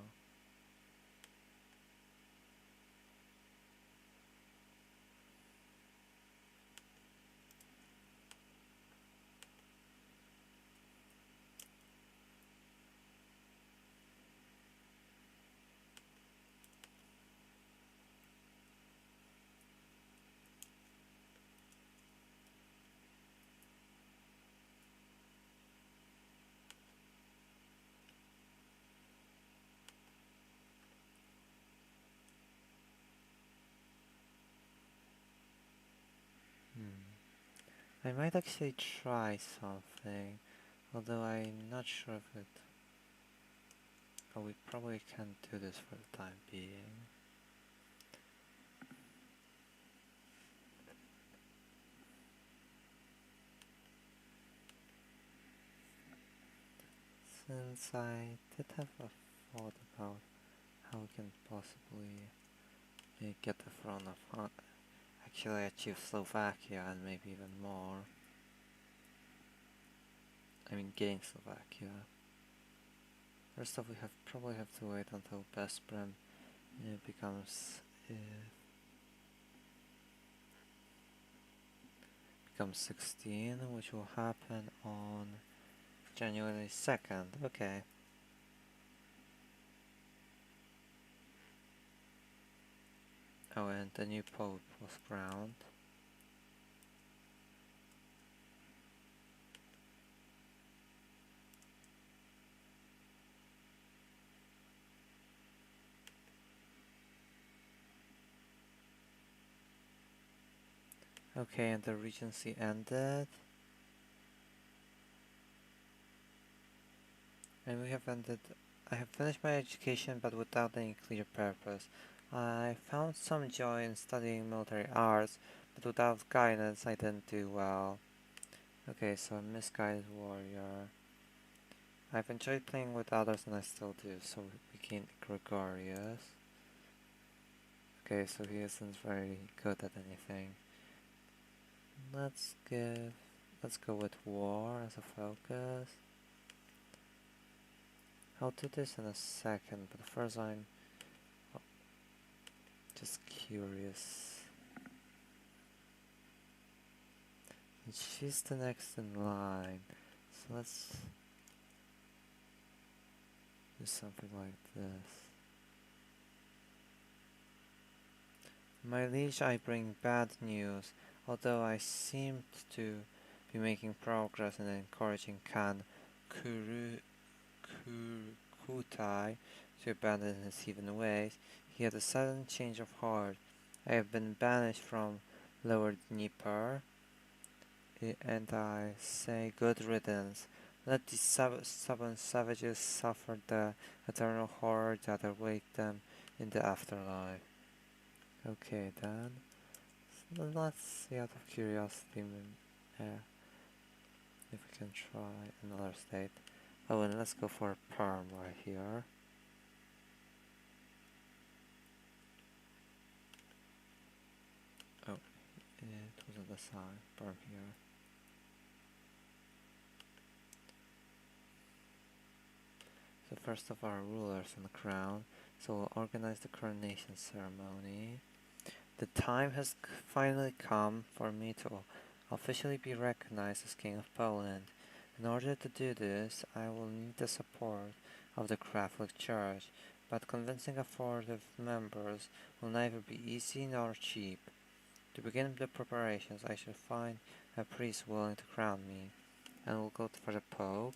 I might actually try something, although I'm not sure if it. Oh, we probably can't do this for the time being. Since I did have a thought about how we can possibly get the throne of actually achieve Slovakia and maybe even more. I mean, gain Slovakia. First off, we probably have to wait until Besprem becomes 16, which will happen on January 2nd. Okay. Oh, and the new pope was crowned. Okay, and the regency ended. And we have ended. I have finished my education, but without any clear purpose. I found some joy in studying military arts, but without guidance I didn't do well. Okay, so a misguided warrior. I've enjoyed playing with others and I still do, so we gained Gregorius. Okay, so he isn't very good at anything. Let's go with war as a focus. I'll do this in a second, but first I'm just curious. And she's the next in line, so let's do something like this. My liege, I bring bad news. Although I seemed to be making progress in encouraging Khan Kutai to abandon his heathen ways, he had a sudden change of heart. I have been banished from Lower Dnieper, and I say good riddance. Let these stubborn savages suffer the eternal horror that awaits them in the afterlife. Okay then, so let's see out of curiosity if we can try another state. Oh, and let's go for a perm right here. Oh, it wasn't the sign, perm here. So first of our rulers on the crown, so we'll organize the coronation ceremony. The time has finally come for me to officially be recognized as King of Poland. In order to do this, I will need the support of the Catholic Church, but convincing a fourth of members will neither be easy nor cheap. To begin the preparations, I shall find a priest willing to crown me, and will go for the Pope.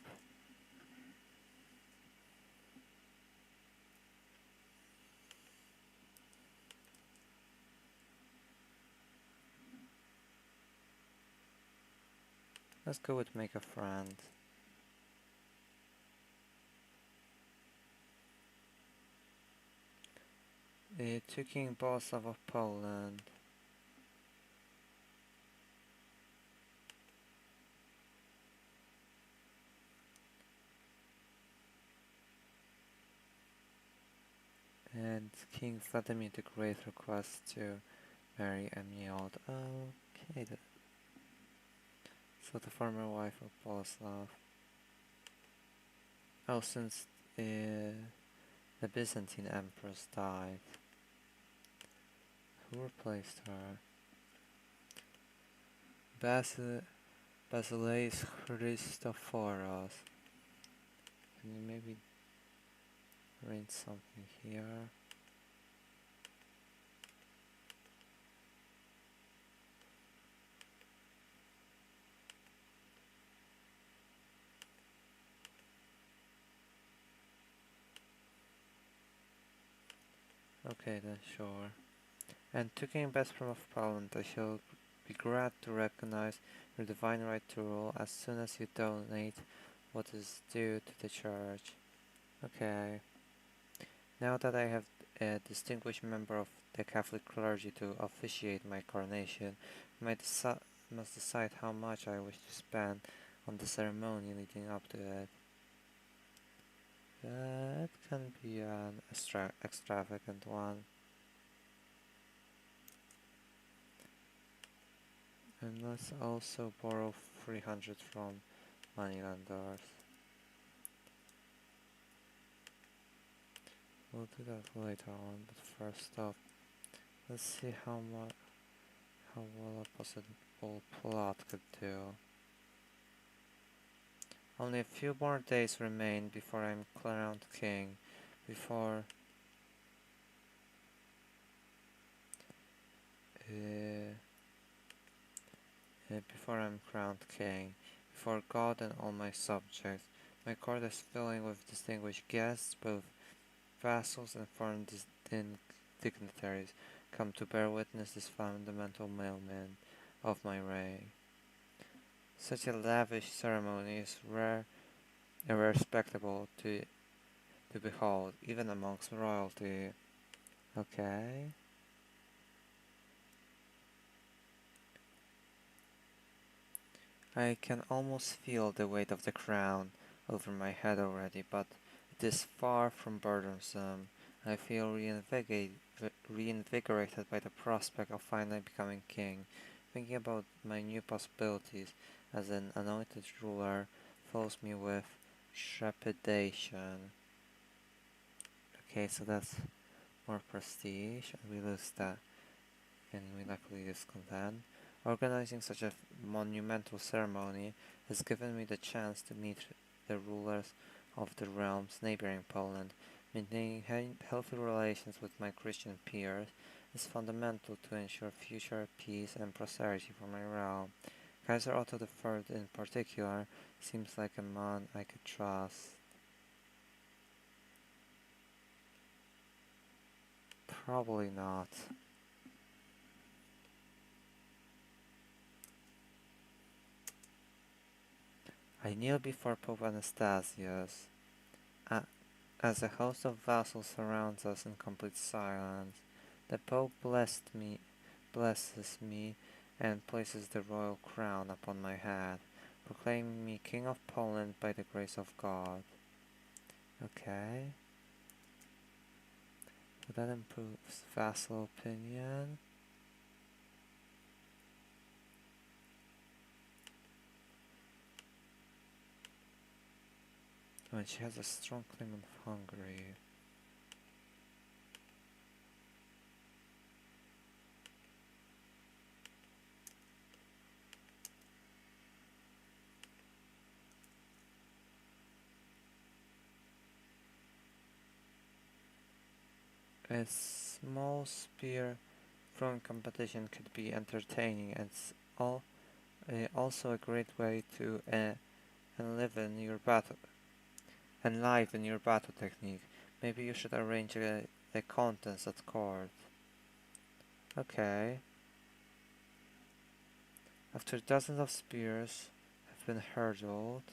Let's go with make a friend. To King Bolesław of Poland. And King Vladimir the Great requests to marry Emerald. Okay, so the former wife of Bolesław. Oh, since the Byzantine empress died, who replaced her? Basileus Christophoros. Can you maybe arrange something here? Okay then, sure. And to King Besprom of Poland, I shall be glad to recognize your divine right to rule as soon as you donate what is due to the church. Okay. Now that I have a distinguished member of the Catholic clergy to officiate my coronation, I must decide how much I wish to spend on the ceremony leading up to it. It can be an extravagant one. And let's also borrow 300 from moneylenders. We'll do that later on, but first off, let's see how well a possible plot could do. Only a few more days remain before I'm crowned king, before I'm crowned king, before God and all my subjects. My court is filling with distinguished guests, both vassals and foreign dignitaries, come to bear witness this fundamental moment of my reign. Such a lavish ceremony is a rare spectacle to behold, even amongst royalty. Okay. I can almost feel the weight of the crown over my head already, but it is far from burdensome. I feel reinvigorated by the prospect of finally becoming king. Thinking about my new possibilities as an anointed ruler fills me with trepidation. Okay, so that's more prestige, and we lose that, and we luckily discontent. Organizing such a monumental ceremony has given me the chance to meet the rulers of the realms neighboring Poland. Maintaining healthy relations with my Christian peers is fundamental to ensure future peace and prosperity for my realm. Kaiser Otto III in particular seems like a man I could trust. Probably not. I kneel before Pope Anastasius. As a host of vassals surrounds us in complete silence, the Pope blesses me, and places the royal crown upon my head, proclaiming me King of Poland by the grace of God. Okay. So that improves vassal opinion. And she has a strong claim on Hungary. A small spear throwing competition could be entertaining, and it's also a great way to enliven your battle technique. Maybe you should arrange a contest at court. Okay. After dozens of spears have been hurled,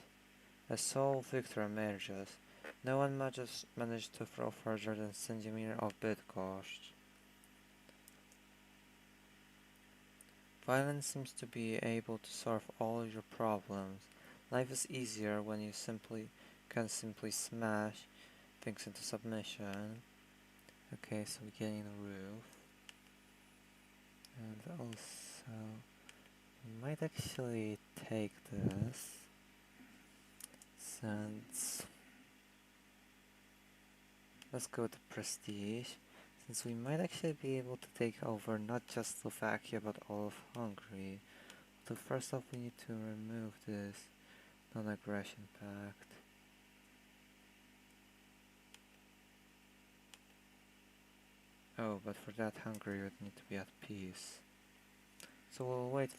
a sole victor emerges. No one managed to throw further than Sędzimir of Bydgoszcz. Violence seems to be able to solve all your problems. Life is easier when you can simply smash things into submission. Okay, so we're getting the roof. And also, we might actually take this, since let's go to prestige, since we might actually be able to take over not just Slovakia but all of Hungary. So first off, we need to remove this non-aggression pact. Oh, but for that Hungary would need to be at peace. So we'll wait.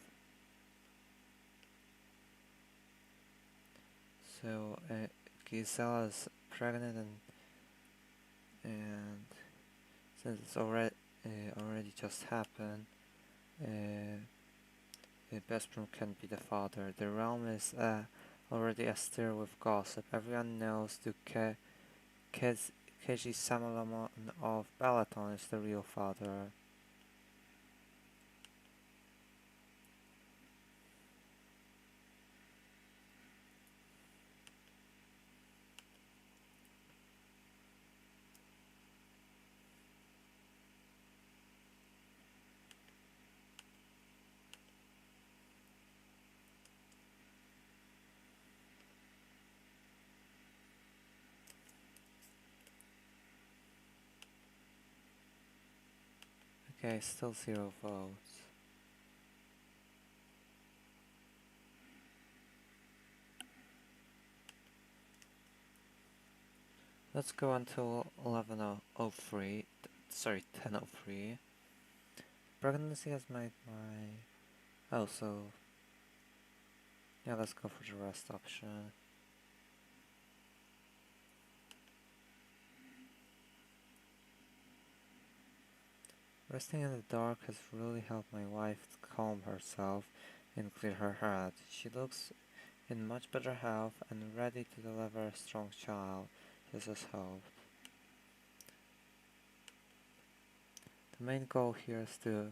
So Gisela is pregnant, and since it's already just happened, Besprum can be the father. The realm is already astir with gossip. Everyone knows Keji Samalomon of Balaton is the real father. Okay, still 0 votes. Let's go until 11:03. Sorry, 10:03. Pregnancy has made my... Oh, so... Yeah, let's go for the rest option. Resting in the dark has really helped my wife calm herself and clear her head. She looks in much better health and ready to deliver a strong child, Jesus hoped. The main goal here is to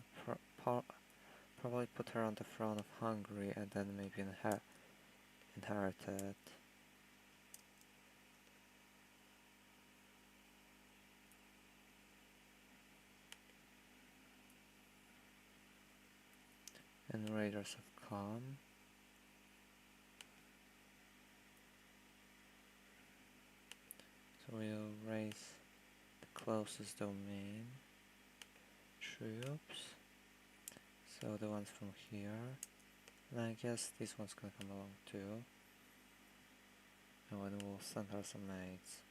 probably put her on the throne of Hungary and then maybe inherit it. And raiders have come. So we'll raise the closest domain troops. So the ones from here. And I guess this one's gonna come along too. And then we'll send her some maids.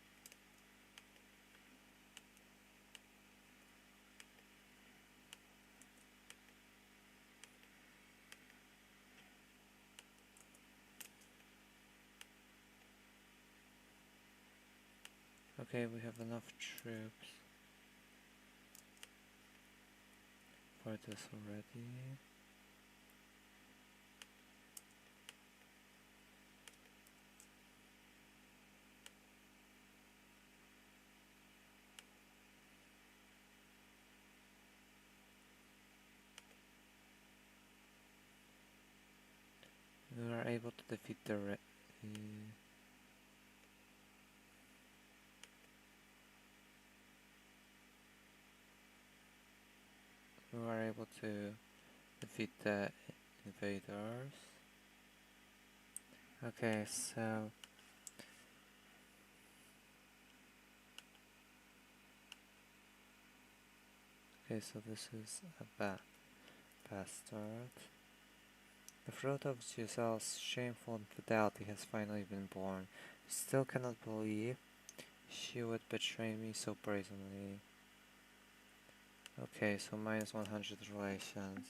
Okay, we have enough troops for this already. We were able to defeat the we were able to defeat the invaders. Okay, so this is a bastard. The fruit of Giselle's shameful infidelity has finally been born. Still cannot believe she would betray me so brazenly. Okay, so minus 100 relations.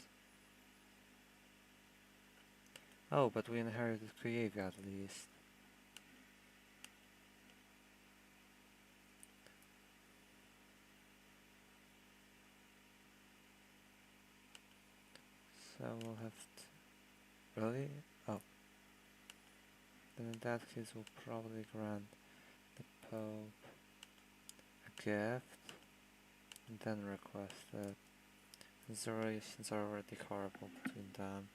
Oh, but we inherited Kyiv at least. So we'll have to... Really? Oh. Then in that case we'll probably grant the Pope a gift and then request it. The relations are already horrible between them.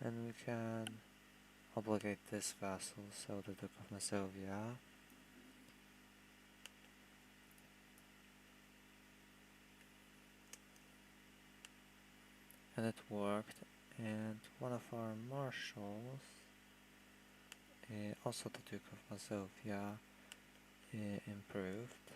And we can obligate this vassal, so the Duke of Mazovia. And it worked, and one of our marshals, also the Duke of Mazovia, improved.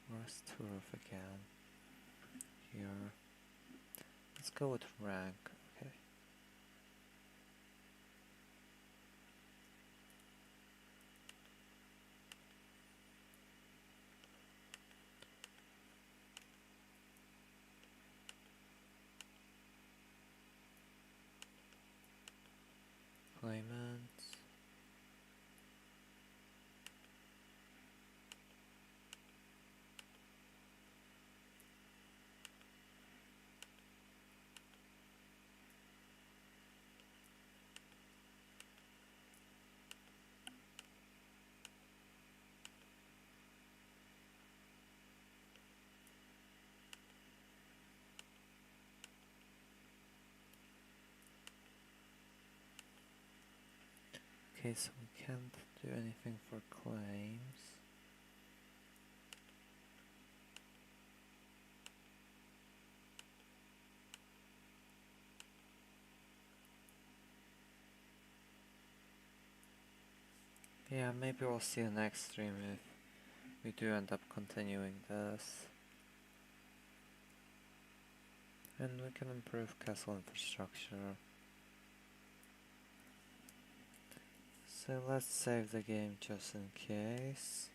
Where's Turov again? Here. Let's go with rank. Okay. Claimants. Okay, so we can't do anything for claims. Yeah, maybe we'll see you next stream if we do end up continuing this. And we can improve castle infrastructure. So let's save the game just in case.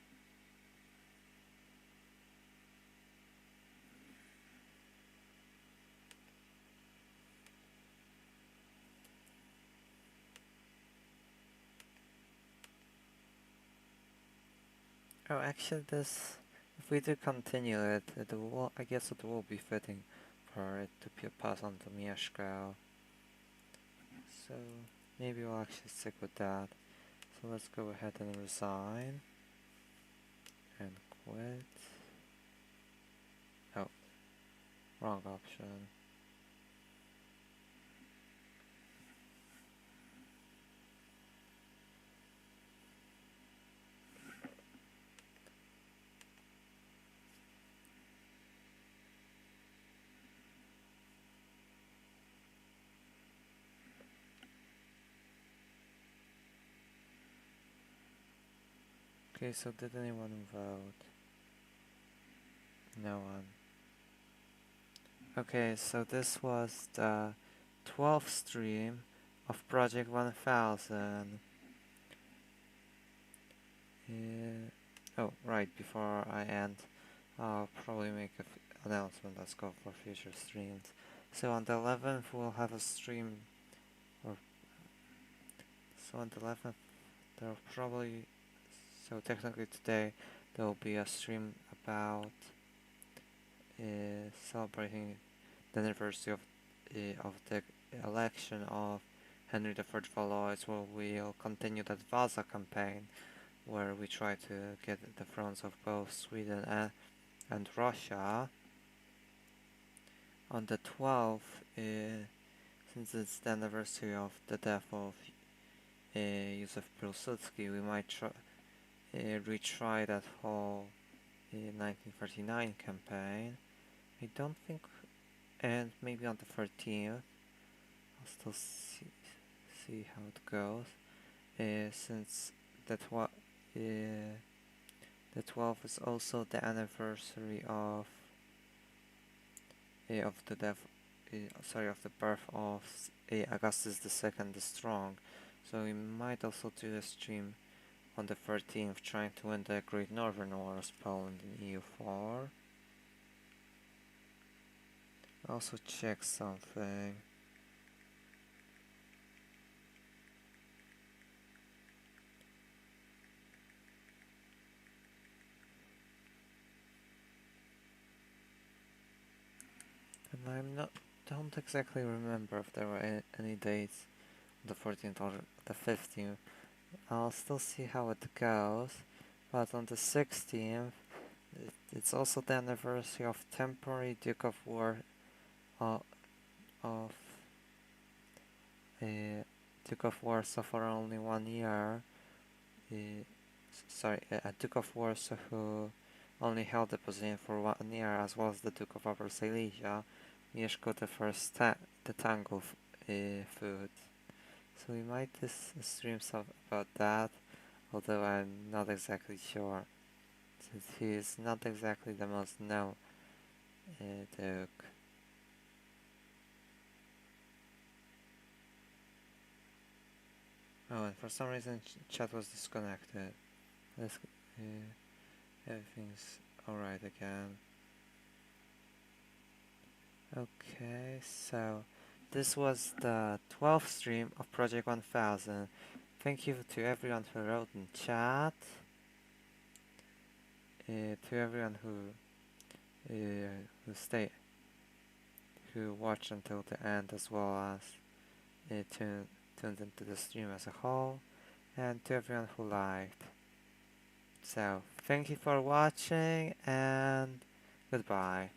Oh, actually this, if we do continue it, I guess it will be fitting for it to pass on to Mieszko. So maybe we'll actually stick with that. So let's go ahead and resign. And quit. Oh, wrong option. Okay, so did anyone vote? No one. Okay, so this was the 12th stream of Project 1000. Oh, right, before I end, I'll probably make an announcement. Let's go for future streams. So on the 11th, we'll have a stream, so on the 11th, there'll probably, so technically today, there'll be a stream about celebrating the anniversary of the election of Henry III Valois, where we'll continue that Vasa campaign, where we try to get the thrones of both Sweden and Russia. On the 12th, since it's the anniversary of the death of Józef Piłsudski, we might retry that whole 1939 campaign. I don't think, and maybe on the 13th, I'll still see how it goes, since the 12th is also the anniversary of of the death, of the birth of Augustus II the Strong. So we might also do a stream on the 13th, trying to win the Great Northern Wars, Poland in EU4. Also check something. And don't exactly remember if there were any dates on the 14th or the 15th. I'll still see how it goes. But on the 16th, it's also the anniversary of temporary Duke of War of Duke of Warsaw for only 1 year. A Duke of Warsaw who only held the position for 1 year, as well as the Duke of Upper Silesia, Mieszko I the Tango food. So we might stream some about that, although I'm not exactly sure, since he is not exactly the most known Duke. Oh, and for some reason chat was disconnected. Everything's alright again. Okay, so this was the 12th stream of Project 1000. Thank you to everyone who wrote in chat, to everyone who watched until the end, as well as tuned into the stream as a whole, and to everyone who liked. So, thank you for watching, and goodbye.